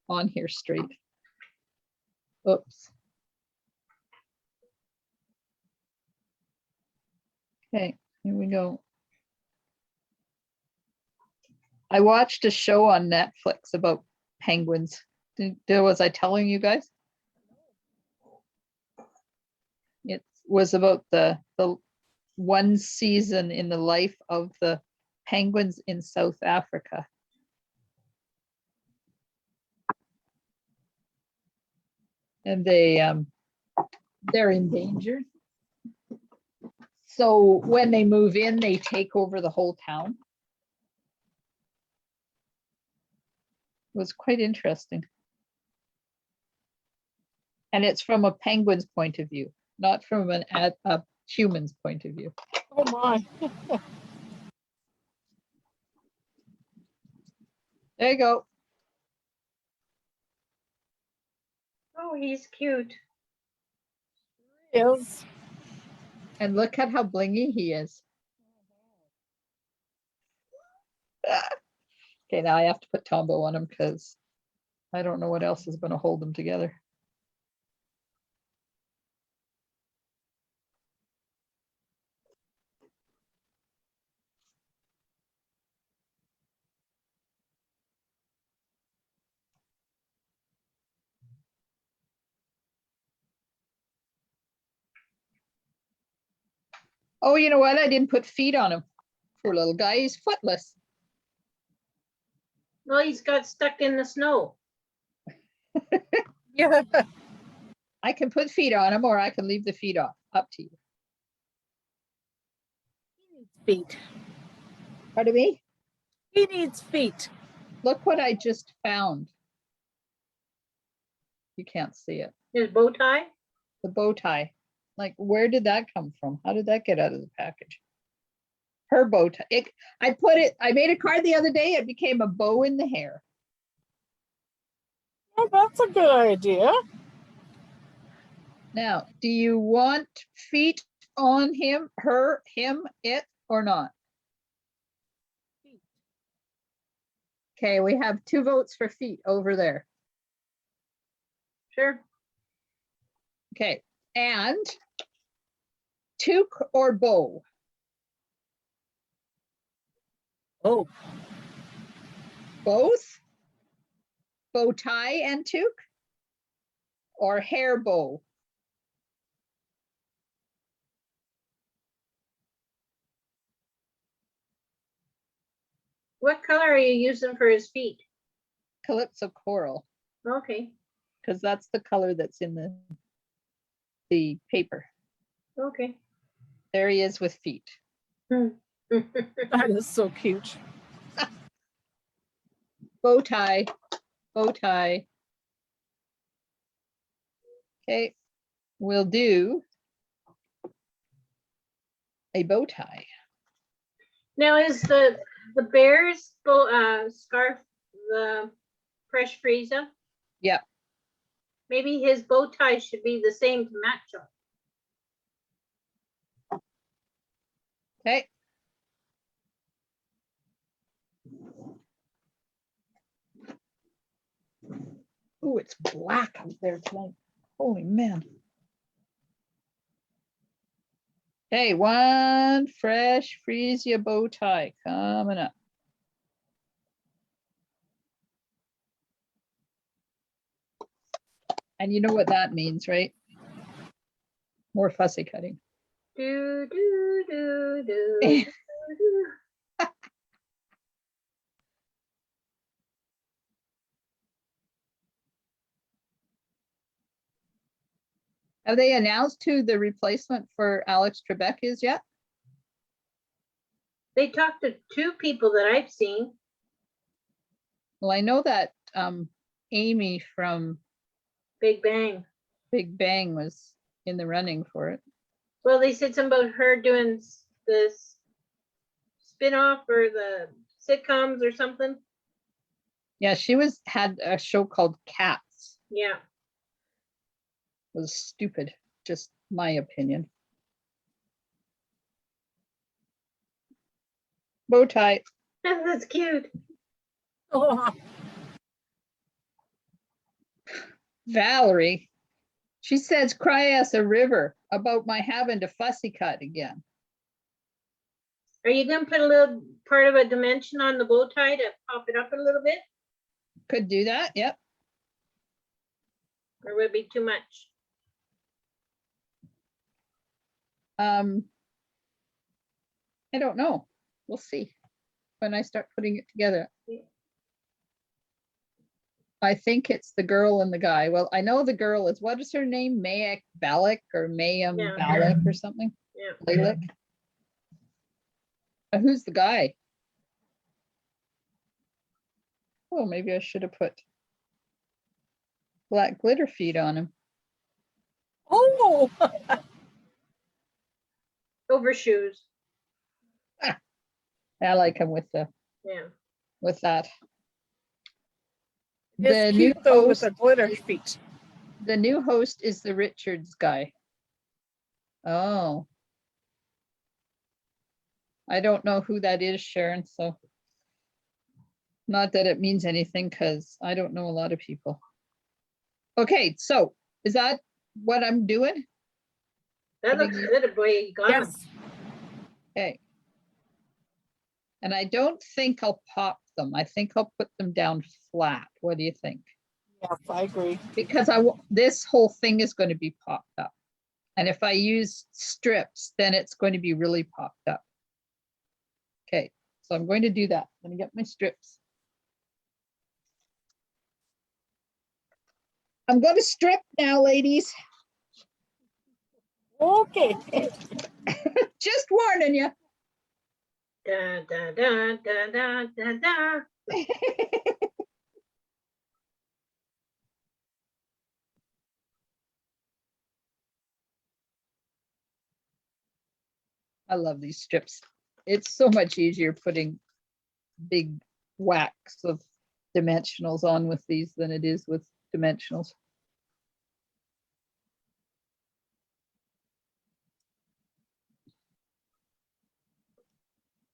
on here straight. Oops. Okay, here we go. I watched a show on Netflix about penguins. Was I telling you guys? It was about the one season in the life of the penguins in South Africa. And they're endangered. So when they move in, they take over the whole town. It was quite interesting. And it's from a penguin's point of view, not from a human's point of view.
Oh my.
There you go.
Oh, he's cute.
Is.
And look at how blingy he is. Okay, now I have to put Tombo on him because I don't know what else is going to hold them together. Oh, you know what? I didn't put feet on him. Poor little guy, he's footless.
Well, he's got stuck in the snow.
Yeah.
I can put feet on him or I can leave the feet off. Up to you.
Feet.
Pardon me?
He needs feet.
Look what I just found. You can't see it.
His bow tie.
The bow tie. Like, where did that come from? How did that get out of the package? Her bow tie. I made a card the other day. It became a bow in the hair.
Oh, that's a good idea.
Now, do you want feet on him, her, him, it, or not? Okay, we have 2 votes for feet over there.
Sure.
Okay, and toque or bow?
Oh,
Both? Bow tie and toque? Or hair bow?
What color are you using for his feet?
Calypso coral,
Okay,
because that's the color that's in the paper.
okay.
There he is with feet.
that is so cute.
Bow tie, bow tie. Okay, we'll do a bow tie.
Now is the bear's scarf the fresh freezer?
Yep.
Maybe his bow tie should be the same to match them.
Okay. Oh, it's black out there tonight. Holy man. Okay, one fresh freesia bow tie coming up. And you know what that means, right? More fussy cutting.
Do, do, do, do, do, do.
Have they announced who the replacement for Alex Trebek is yet?
They talked to 2 people that I've seen.
Well, I know that Amy from
Big Bang.
Big Bang was in the running for it.
Well, they said something about her doing this spin-off or the sitcoms or something.
Yeah, she had a show called Cats.
Yeah.
It was stupid, just my opinion. Bow tie.
That's cute.
Oh,
Valerie, she says, cry us a river about my having to fussy cut again.
Are you gonna put a little part of a dimension on the bow tie to pop it up a little bit?
Could do that, yep.
Or would it be too much?
I don't know. We'll see when I start putting it together. I think it's the girl and the guy. Well, I know the girl is, what is her name? Mayak Balak or Mayam
Yeah.
Balak or something?
Yeah.
Balak. Who's the guy? Oh, maybe I should have put black glitter feet on him.
oh,
Overshoes.
I like him with
Yeah.
that.
it's cute though with the glitter feet.
The new host is the Richards guy. Oh. I don't know who that is, Sharon, so. Not that it means anything, because I don't know a lot of people. Okay, so is that what I'm doing?
That looks good, boy. You got 'em.
Yes.
Okay. And I don't think I'll pop them. I think I'll put them down flat. What do you think?
Yes, I agree.
Because this whole thing is going to be popped up. And if I use strips, then it's going to be really popped up. Okay, so I'm going to do that. Let me get my strips. I'm going to strip now, ladies.
Okay.
Just warning you.
Da, da, da, da, da, da, da.
I love these strips. It's so much easier putting big whacks of dimensionals on with these than it is with dimensionals.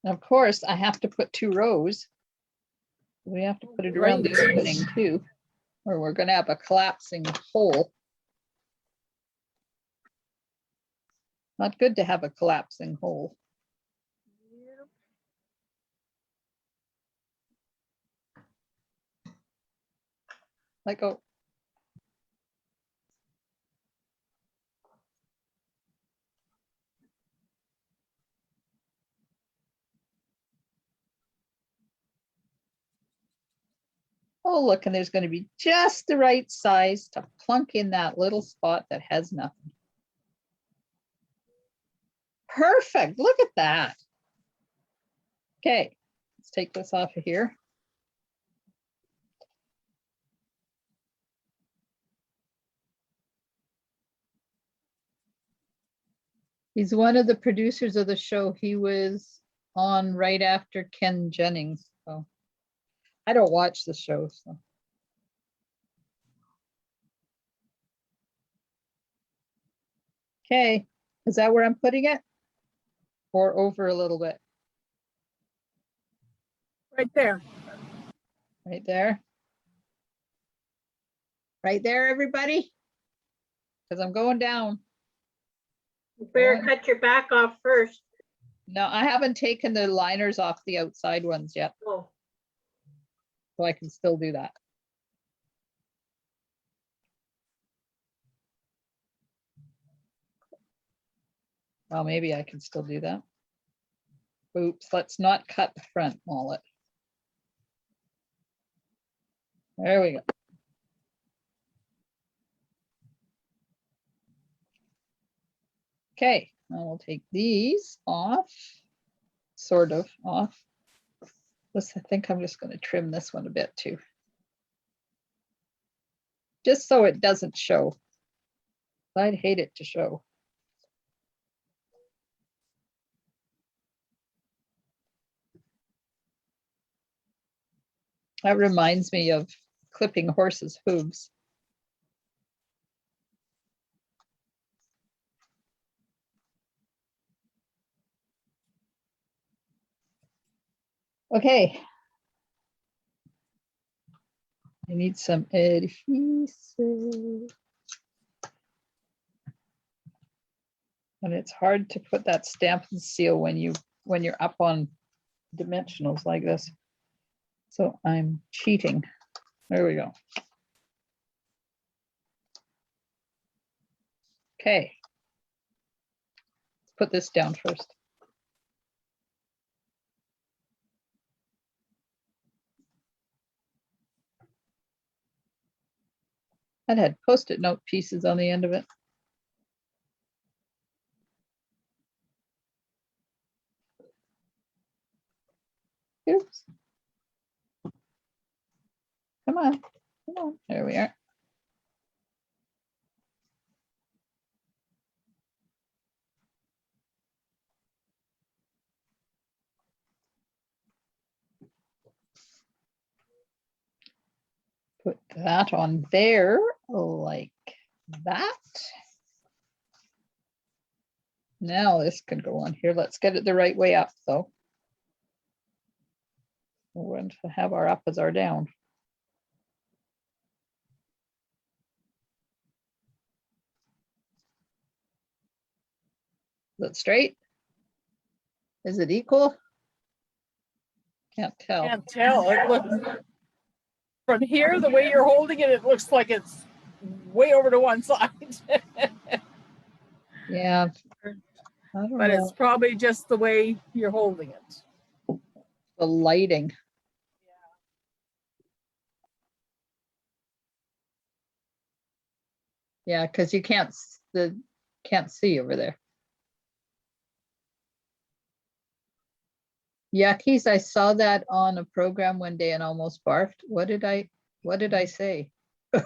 And of course, I have to put 2 rows We have to put it around the opening too, or we're gonna have a collapsing hole. Not good to have a collapsing hole. Let go. Oh, look, and there's going to be just the right size to plunk in that little spot that has nothing. Perfect. Look at that. Okay, let's take this off of here. He's one of the producers of the show. He was on right after Ken Jennings. So I don't watch the show. So. Okay, is that where I'm putting it? Or over a little bit?
Right there.
Right there. Right there, everybody. Because I'm going down.
You better cut your back off first.
No, I haven't taken the liners off the outside ones yet,
Oh,
so I can still do that. Well, maybe I can still do that. Oops, let's not cut the front Mollet. There we go. Okay, now we'll take these off, sort of off. I think I'm just going to trim this one a bit too. Just so it doesn't show. I'd hate it to show. That reminds me of clipping horses' hooves. Okay. I need some adhesive. And it's hard to put that stamp and seal when you're up on dimensionals like this. So I'm cheating. There we go. Okay. Let's put this down first. That had Post-it note pieces on the end of it. Oops. Come on, come on. There we are. Put that on there like that. Now this can go on here. Let's get it the right way up though. We're going to have our up as our down. Is it straight? Is it equal? Can't tell.
Can't tell. It looks from here, the way you're holding it, it looks like it's way over to one side.
Yeah. I don't
But
know.
it's probably just the way you're holding it.
The lighting. Yeah, because you can't see over there. Yuckies, I saw that on a program one day and almost barfed. What did I say? I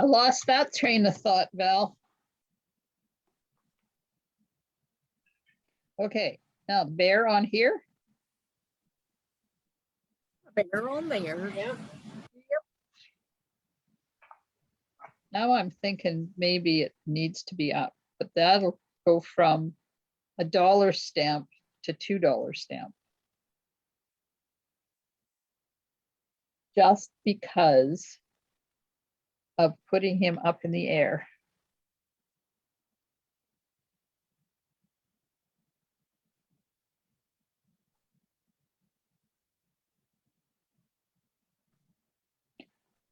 lost that train of thought, Val. Okay, now the bear on here.
Bear on there.
yeah.
Now I'm thinking maybe it needs to be up. but that'll go from a $1 stamp to $2 stamp. Just because of putting him up in the air.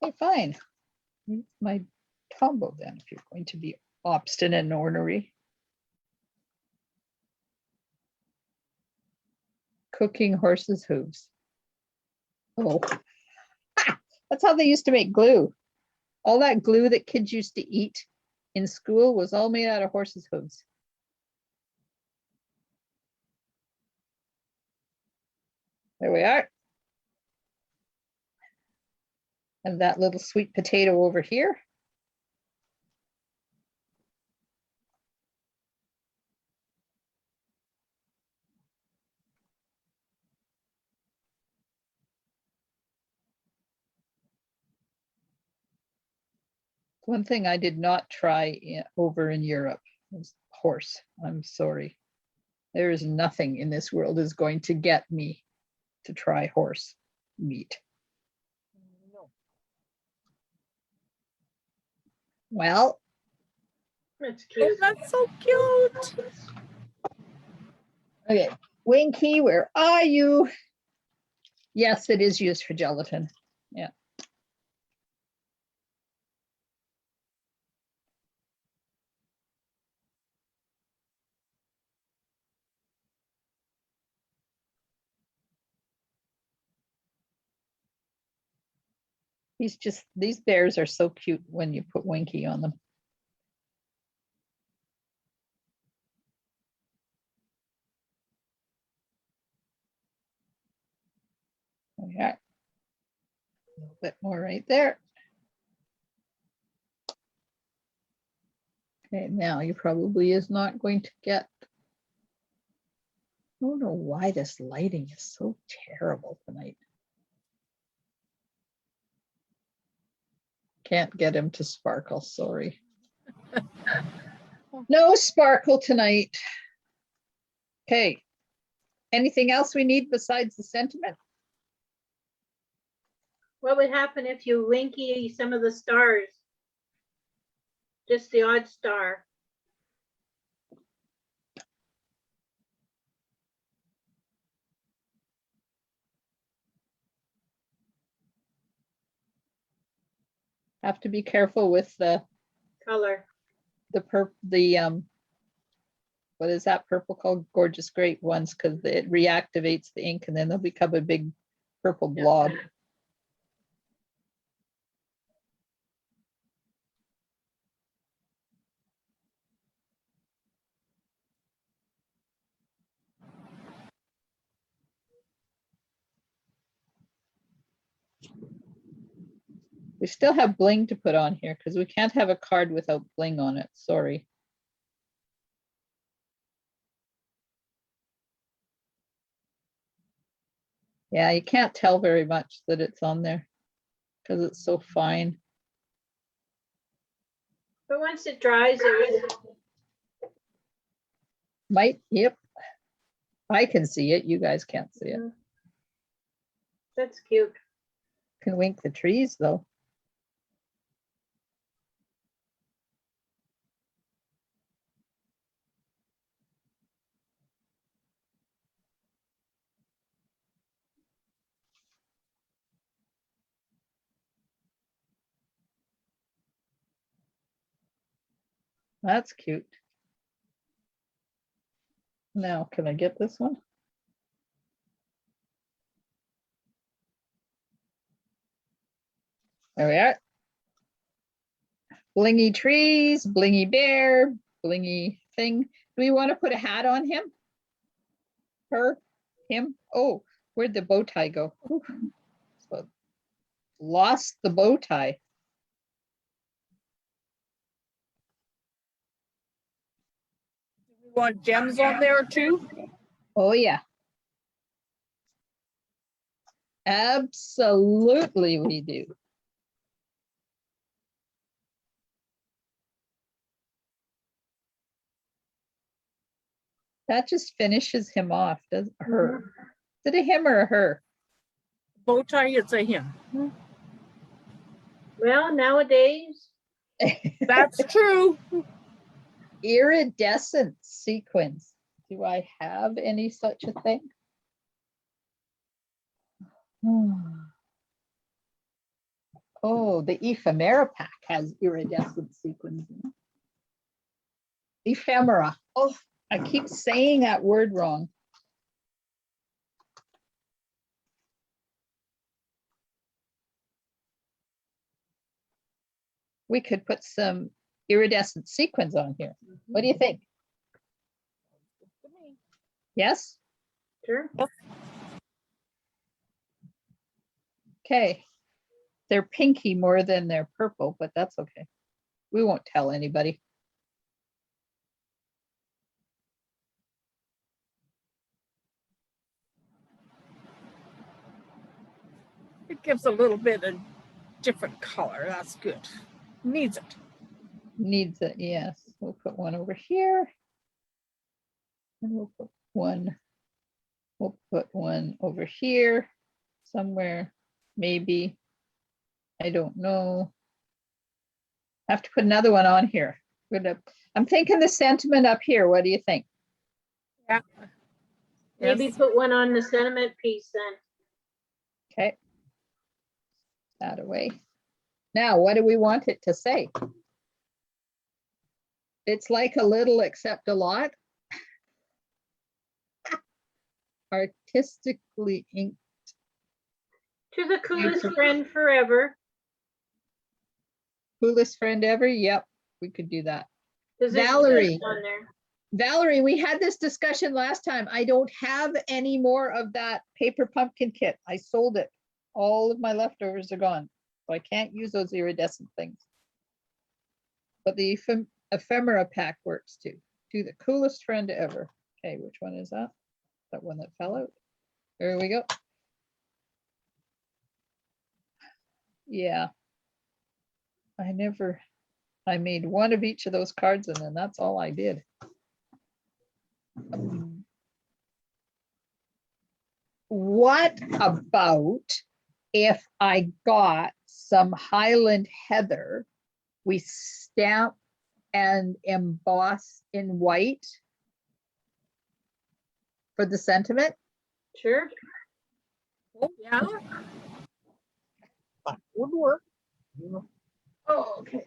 Okay, fine. Use my combo then, if you're going to be obstinate and ornery. Cooking horses' hooves. Oh, that's how they used to make glue. All that glue that kids used to eat in school was all made out of horses' hooves. There we are. And that little sweet potato over here. One thing I did not try over in Europe was horse. I'm sorry. There is nothing in this world is going to get me to try horse meat. Well,
That's
Oh,
cute.
that's so cute.
okay, Winky, where are you? Yes, it is used for gelatin. Yeah. These bears are so cute when you put Winky on them. Yeah. A little bit more right there. Okay, now you probably is not going to get. I don't know why this lighting is so terrible tonight. Can't get him to sparkle, sorry. No sparkle tonight. Okay. Anything else we need besides the sentiment?
What would happen if you winky some of the stars? Just the odd star.
Have to be careful with the
Color.
what is that purple called? Gorgeous Great ones, because it reactivates the ink and then they'll become a big purple blob. We still have bling to put on here because we can't have a card without bling on it. Sorry. Yeah, you can't tell very much that it's on there because it's so fine.
But once it dries, it
Might, yep. I can see it. You guys can't see it.
that's cute.
Can wink the trees though. That's cute. Now, can I get this one? There we are. Blingy trees, blingy bear, blingy thing. Do we want to put a hat on him? Her? Him? Oh, where'd the bow tie go? Ooh. So, lost the bow tie.
You want gems on there too?
Oh, yeah. Absolutely, we do. That just finishes him off, does her? Is it a him or a her?
Bow tie, it's a him.
Well, nowadays,
That's true.
Iridescent sequins. Do I have any such a thing? Oh, the ephemera pack has iridescent sequins. in it. Ephemera. Oh, I keep saying that word wrong. We could put some iridescent sequins on here. What do you think? Yes?
sure.
Okay. They're pinky more than they're purple, but that's okay. We won't tell anybody.
It gives a little bit of different color. That's good. Needs it.
Needs it, yes. We'll put one over here. And we'll put one over here somewhere, maybe. I don't know. I have to put another one on here. I'm thinking the sentiment up here. What do you think?
Yeah.
Maybe
Yes.
put one on the sentiment piece then.
Okay. That away. Now, what do we want it to say? It's like a little except a lot. Artistically inked.
To the coolest friend forever.
Coolest friend ever? Yep, we could do that.
Does it
Valerie.
on there?
Valerie, we had this discussion last time. I don't have any more of that paper pumpkin kit. I sold it. All of my leftovers are gone. So I can't use those iridescent things. But the ephemera pack works too. To the coolest friend ever. Okay, which one is that? That one that fell out. There we go. Yeah. I made one of each of those cards and then that's all I did. What about if I got some Highland Heather, we stamp and emboss in white for the sentiment?
Sure.
Oh, yeah. That would work.
Oh, okay.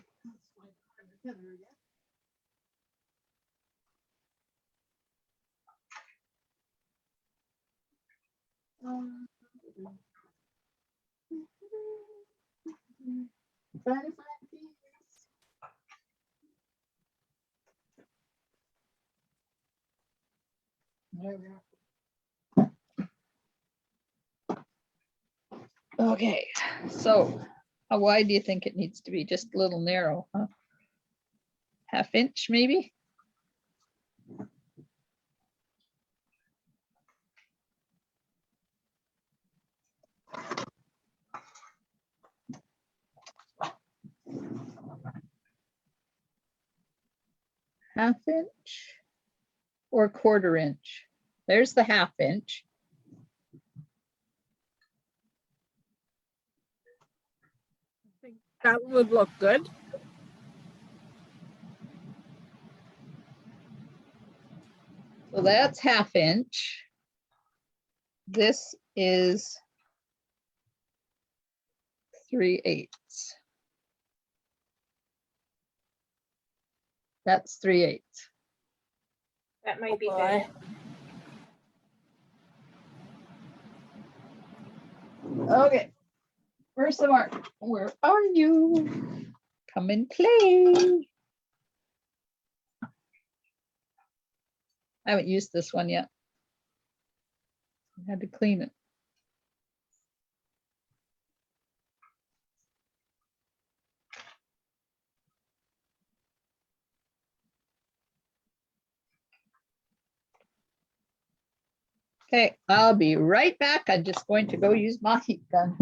Okay, so how wide do you think it needs to be? Just a little narrow, huh? Half inch, maybe? Half inch or quarter inch? There's the half inch.
I think that would look good.
So that's half inch. This is 3/8. That's 3/8.
That might be
Oh,
better.
Okay. Where's the mark? Where are you? Come and play. I haven't used this one yet. I had to clean it. Okay, I'll be right back. I'm just going to go use my heat gun.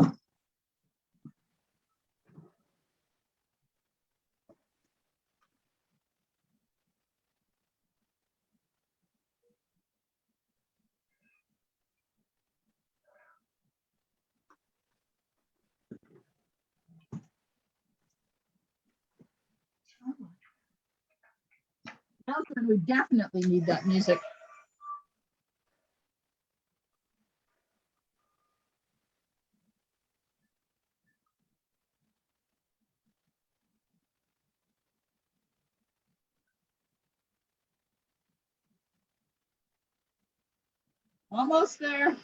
Nelson, we definitely need that music. Almost there.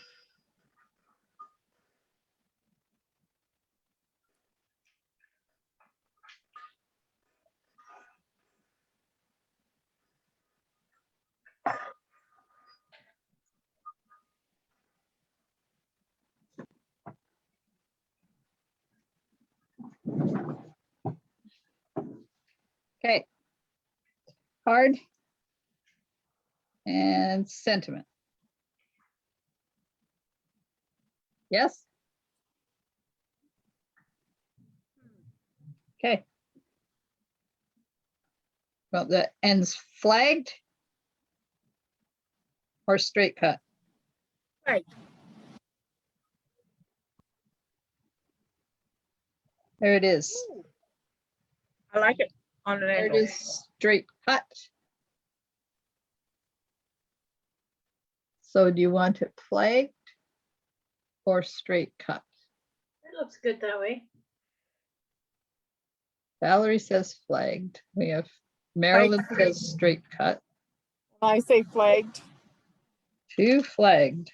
Okay. Card and sentiment. Yes. Okay. Well, the ends flagged or straight cut.
Right.
There it is.
I like it on an
There it
angle.
is, straight cut. So do you want it flagged or straight cut?
It looks good that way.
Valerie says flagged. We have Marilyn says straight cut.
I say flagged.
2 flagged.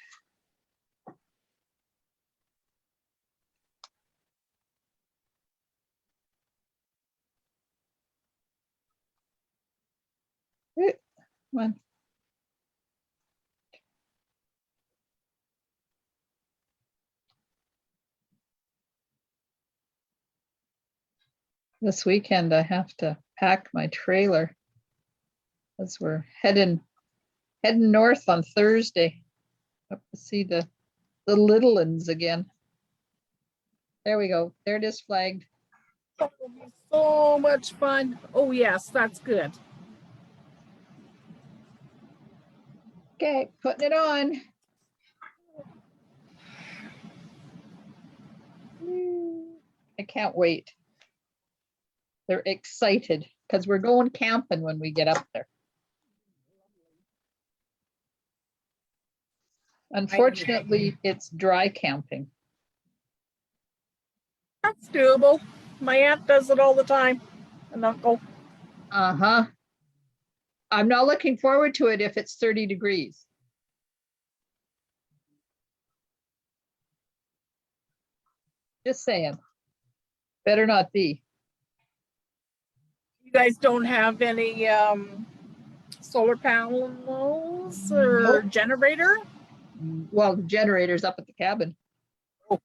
Come on. This weekend I have to pack my trailer as we're heading north on Thursday. Up to see the little ones again. There we go. There it is flagged.
That will be so much fun. Oh yes, that's good.
Okay, putting it on. I can't wait. They're excited because we're going camping when we get up there. Unfortunately, it's dry camping.
That's doable. My aunt does it all the time. And uncle.
Uh-huh. I'm not looking forward to it if it's 30 degrees. Just saying. Better not be.
You guys don't have any solar panels or
Nope.
generator?
Well, the generator's up at the cabin.
Oh.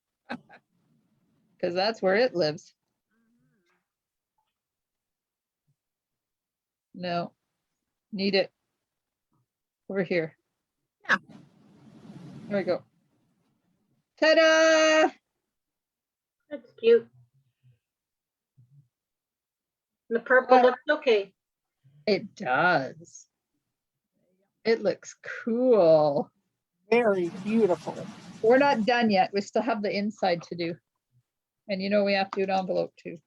Because that's where it lives. No, need it over here.
Yeah.
There we go. Ta-da!
That's cute. The purple looks okay.
It does. It looks cool.
Very beautiful.
We're not done yet. We still have the inside to do. And you know, we have to do an envelope too.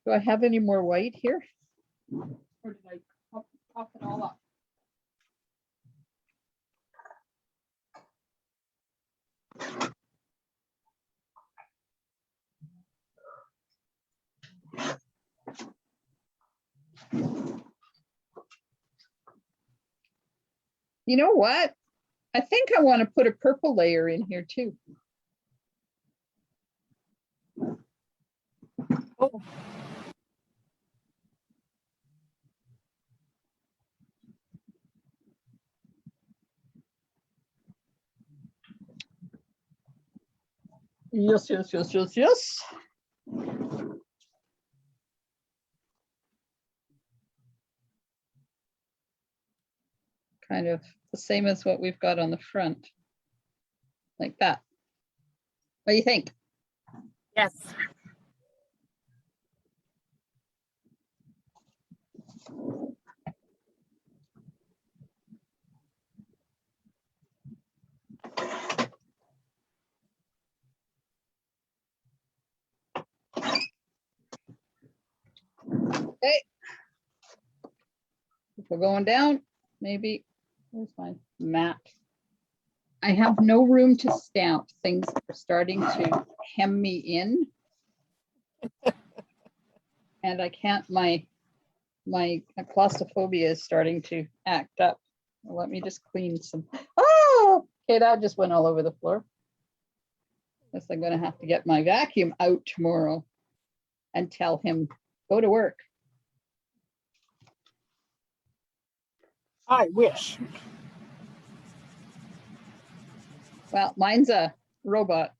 Do I have any more white here? Or did I pop it all up? You know what? I think I want to put a purple layer in here too.
Oh.
Yes, yes, yes, yes, yes. Kind of the same as what we've got on the front. Like that. What do you think?
Yes.
Okay. If we're going down, maybe, where's my map? I have no room to stamp. Things are starting to hem me in. And I can't, my claustrophobia is starting to act up. Let me just clean some. Oh, okay, that just went all over the floor. Guess I'm gonna have to get my vacuum out tomorrow and tell him, go to work.
I wish.
Well, mine's a robot.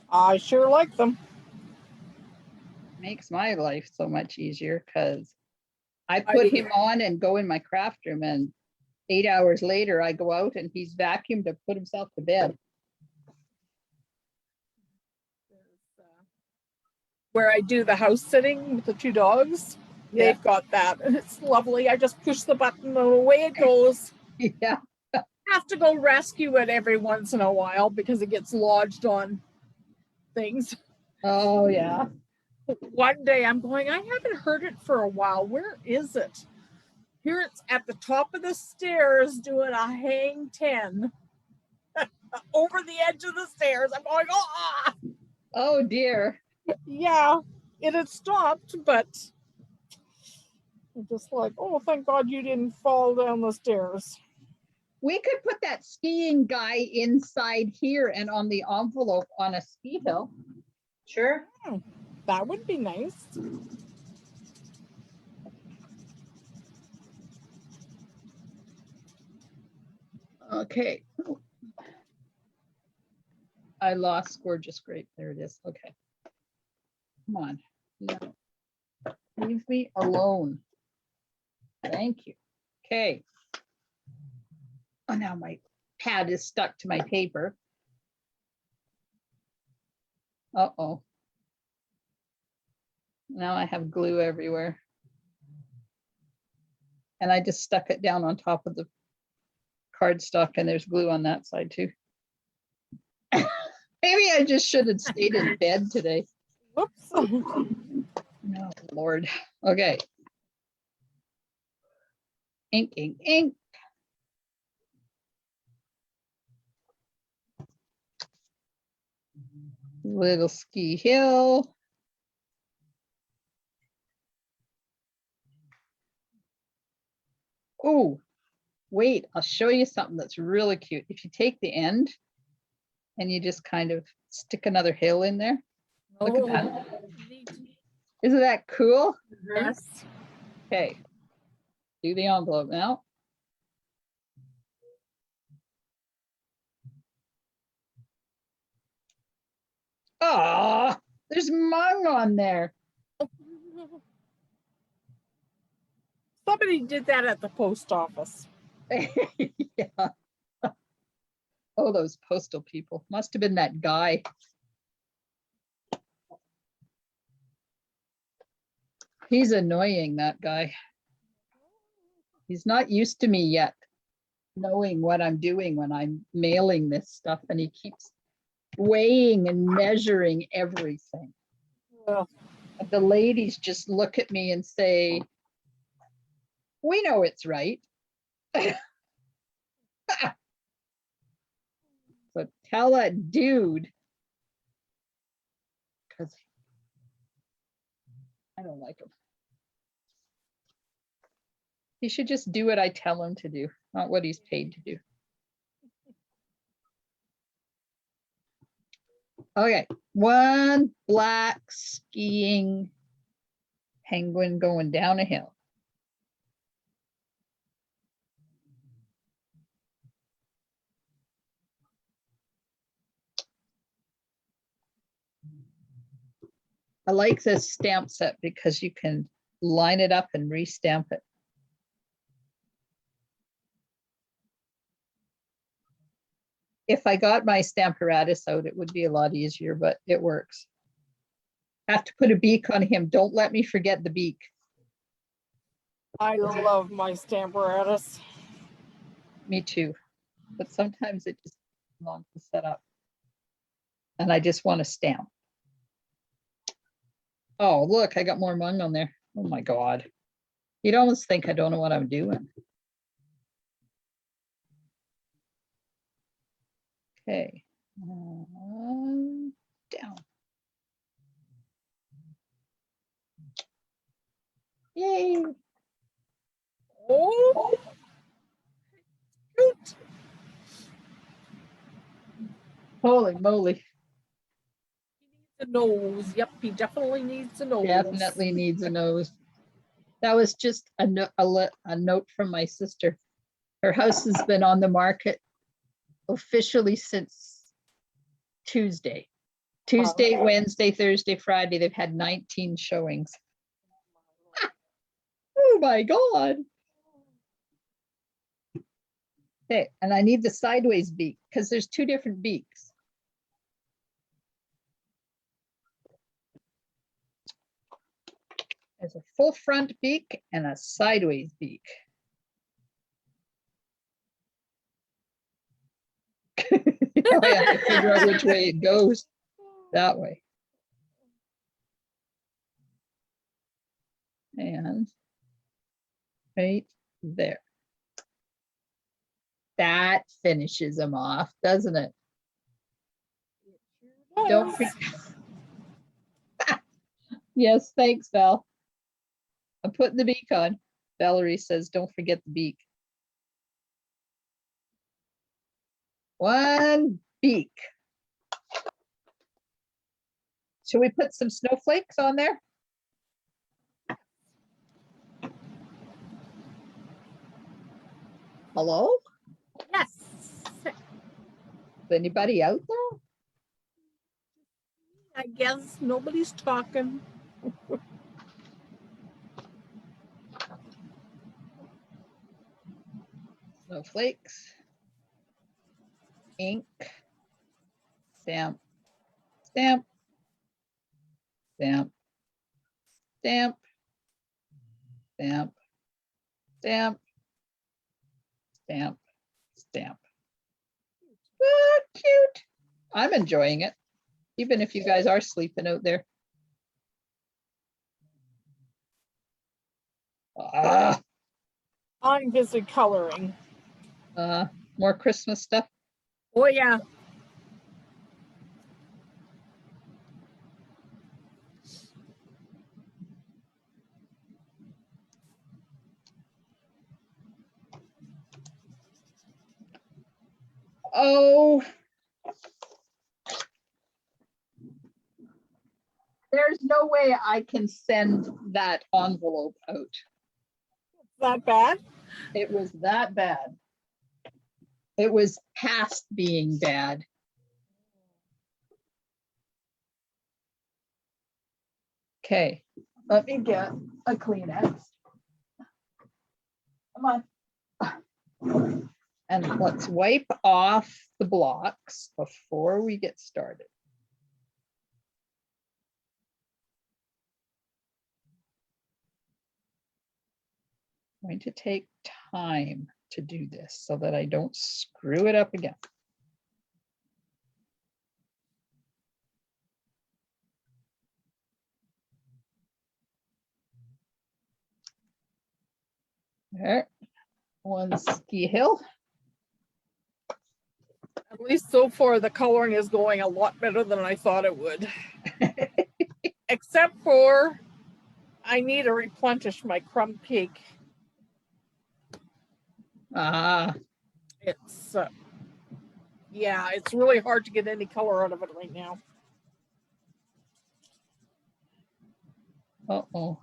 I sure like them.
Makes my life so much easier because I put him on and go in my craft room, and 8 hours later I go out and he's vacuumed to put himself to bed.
Where I do the house sitting with the two dogs, they've got that. And it's lovely. I just push the button and away it goes.
Yeah.
Have to go rescue it every once in a while because it gets lodged on things.
Oh yeah.
One day I'm going, I haven't heard it for a while. Where is it? Here it's at the top of the stairs doing a hang 10 over the edge of the stairs. I'm going, ah!
Oh dear.
Yeah, it had stopped, but I'm just like, oh, thank God you didn't fall down the stairs.
We could put that skiing guy inside here and on the envelope on a ski hill.
Sure.
That would be nice.
Okay. I lost gorgeous grape. There it is. Okay. Come on. No. Leave me alone. Thank you. Okay. Oh, now my pad is stuck to my paper. Uh-oh. Now I have glue everywhere. And I just stuck it down on top of the cardstock, and there's glue on that side too. Maybe I just should have stayed in bed today.
Whoops.
No, Lord. Okay. Ink, ink, ink. Little ski hill. Oh, wait, I'll show you something that's really cute. If you take the end and you just kind of stick another hill in there. Look at that. Isn't that cool?
Yes.
Okay. Do the envelope now. Oh, there's mung on there.
Somebody did that at the post office.
Yeah. Oh, those postal people. Must have been that guy. He's annoying, that guy. He's not used to me yet, knowing what I'm doing when I'm mailing this stuff, and he keeps weighing and measuring everything.
Well,
The ladies just look at me and say, we know it's right. So tell that dude, because I don't like him. He should just do what I tell him to do, not what he's paid to do. Okay, one black skiing penguin going down a hill. I like this stamp set because you can line it up and re-stamp it. If I got my Stamparatus out, it would be a lot easier, but it works. Have to put a beak on him. Don't let me forget the beak.
I love my Stamparatus.
Me too. But sometimes it just takes long to set up. And I just want to stamp. Oh, look, I got more mung on there. Oh my God. You'd almost think I don't know what I'm doing. Okay. Down. Yay.
Oh, cute.
Holy moly.
The nose. Yep, he definitely needs a nose.
Definitely needs a nose. That was just a note from my sister. Her house has been on the market officially since Tuesday. Tuesday, Wednesday, Thursday, Friday. They've had 19 showings. Oh my God. Okay, and I need the sideways beak because there's two different beaks. There's a full front beak and a sideways beak. I have to figure out which way it goes. That way. And right there. That finishes them off, doesn't it? Don't forget. Yes, thanks, Val. I'm putting the beak on. Valerie says, don't forget the beak. One beak. Should we put some snowflakes on there? Hello?
Yes.
Is anybody out there?
I guess nobody's talking.
Snowflakes. Ink. Stamp. Stamp. Stamp. Stamp. Stamp. Stamp. Stamp. Stamp. Ah, cute. I'm enjoying it, even if you guys are sleeping out there. Ah,
I'm busy coloring.
more Christmas stuff.
Oh yeah.
Oh, there's no way I can send that envelope out.
That bad?
It was that bad. It was past being bad. Okay, let me get a Kleenex. Come on. And let's wipe off the blocks before we get started. I'm going to take time to do this so that I don't screw it up again. There, one ski hill.
At least so far the coloring is going a lot better than I thought it would. Except for I need to replenish my crumb cake.
Ah,
It's yeah, it's really hard to get any color out of it right now.
uh-oh.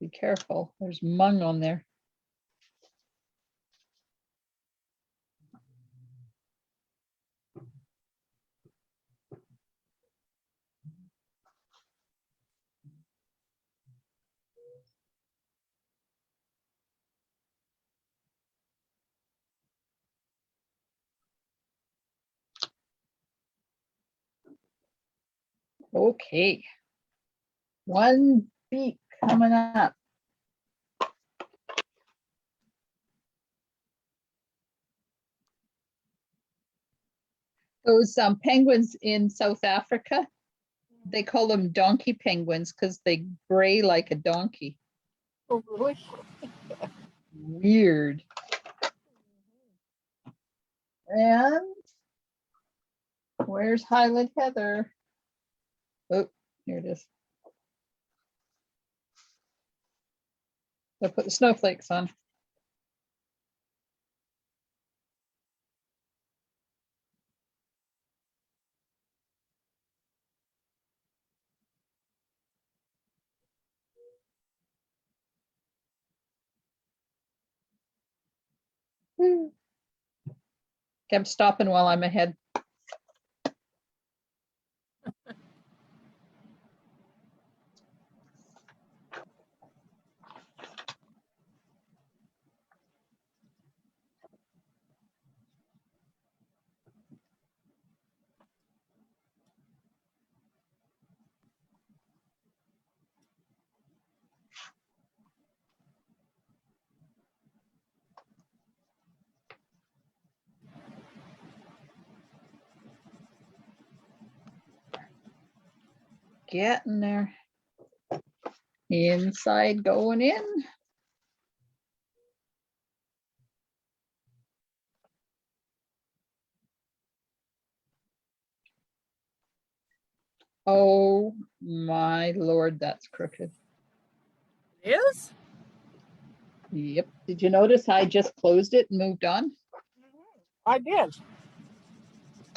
Be careful, there's mung on there. Okay. One beak coming up. Those penguins in South Africa, They call them donkey penguins because they bray like a donkey.
Oh, really?
Weird. And where's Highland Heather? Oh, here it is. I put the snowflakes on. Kept stopping while I'm ahead. Getting there. Inside going in. Oh my Lord, that's crooked.
It is?
Yep. Did you notice I just closed it and moved on?
I did.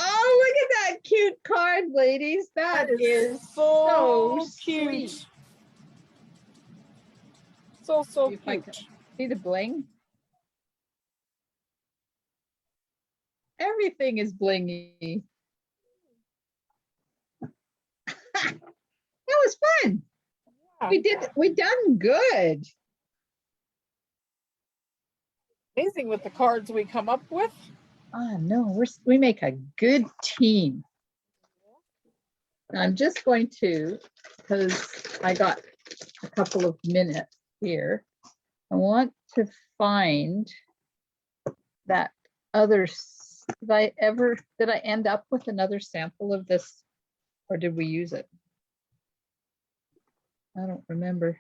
Oh, look at that cute card, ladies. That is so
cute.
sweet.
So
See if I
cute.
See the bling? Everything is blingy. That was fun.
Yeah.
We done good.
Amazing with the cards we come up with.
Oh no, we make a good team. I'm just going to, because I got a couple of minutes here, I want to find that other, did I end up with another sample of this, or did we use it? I don't remember.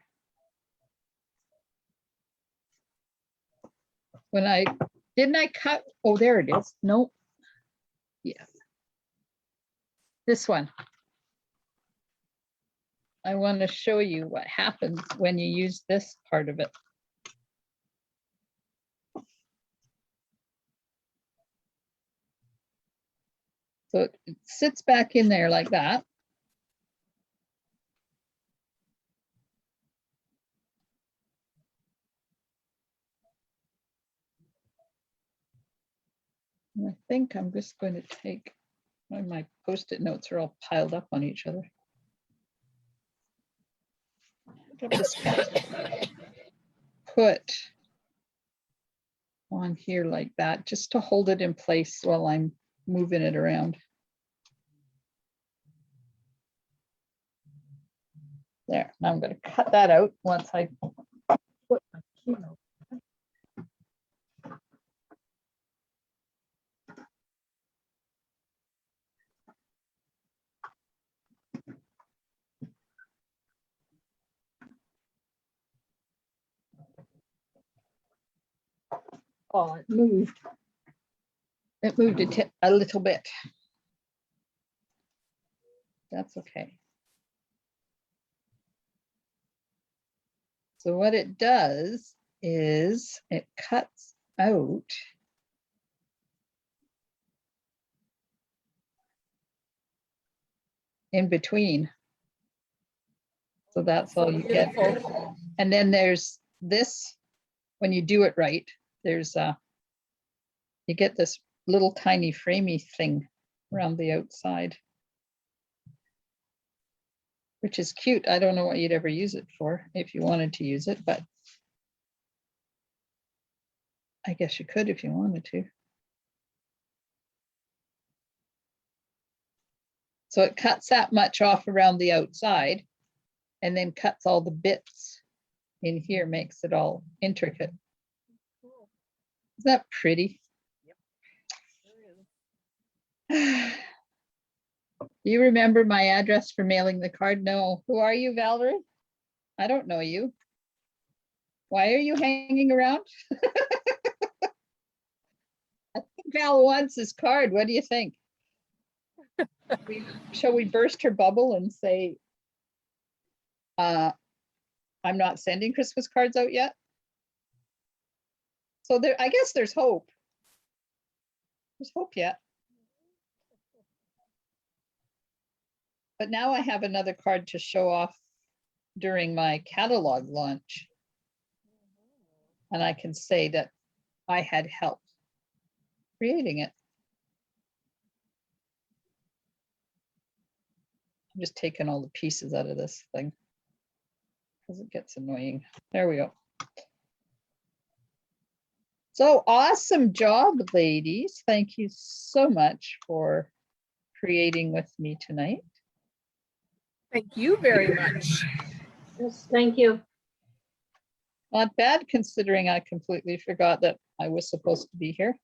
Didn't I cut? Oh, there it is. Nope. Yes. This one. I want to show you what happens when you use this part of it. So it sits back in there like that. And I think I'm just going to take, my Post-it notes are all piled up on each other. I'm just gonna put on here like that, just to hold it in place while I'm moving it around. There, now I'm going to cut that out once I put my keynote. Oh, it moved. It moved a little bit. That's okay. So what it does is it cuts out in between. So that's all you get. And then there's this, when you do it right, there's you get this little tiny framey thing around the outside, which is cute. I don't know what you'd ever use it for if you wanted to use it, but I guess you could if you wanted to. So it cuts that much off around the outside and then cuts all the bits in here, makes it all intricate. Isn't that pretty?
Yep.
Do you remember my address for mailing the card? No. Who are you, Valerie? I don't know you. Why are you hanging around? I think Val wants his card. What do you think? Shall we burst her bubble and say, I'm not sending Christmas cards out yet? So there, I guess there's hope. There's hope yet. But now I have another card to show off during my catalog launch. And I can say that I had help creating it. I'm just taking all the pieces out of this thing because it gets annoying. There we go. So awesome job, ladies. Thank you so much for creating with me tonight.
Thank you very much.
Yes, thank you.
Not bad considering I completely forgot that I was supposed to be here.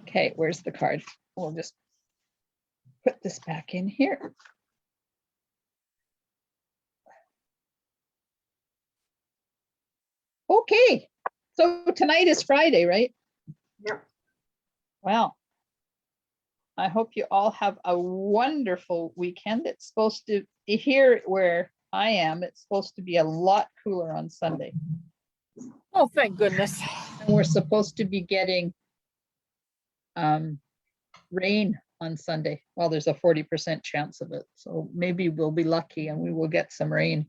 Okay, where's the card? We'll just put this back in here. Okay, so tonight is Friday, right?
Yep.
Well, I hope you all have a wonderful weekend. It's supposed to, here where I am, it's supposed to be a lot cooler on Sunday.
Oh, thank goodness.
And we're supposed to be getting rain on Sunday. Well, there's a 40% chance of it. So maybe we'll be lucky and we will get some rain.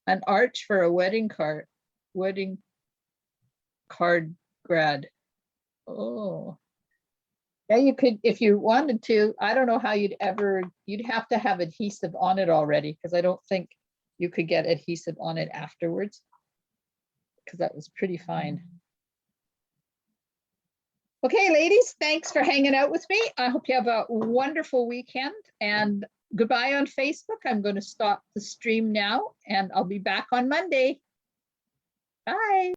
An arch for a wedding card grad. Oh. Yeah, you could, if you wanted to. I don't know how you'd have to have adhesive on it already because I don't think you could get adhesive on it afterwards because that was pretty fine. Okay, ladies, thanks for hanging out with me. I hope you have a wonderful weekend and goodbye on Facebook. I'm going to stop the stream now and I'll be back on Monday. Bye.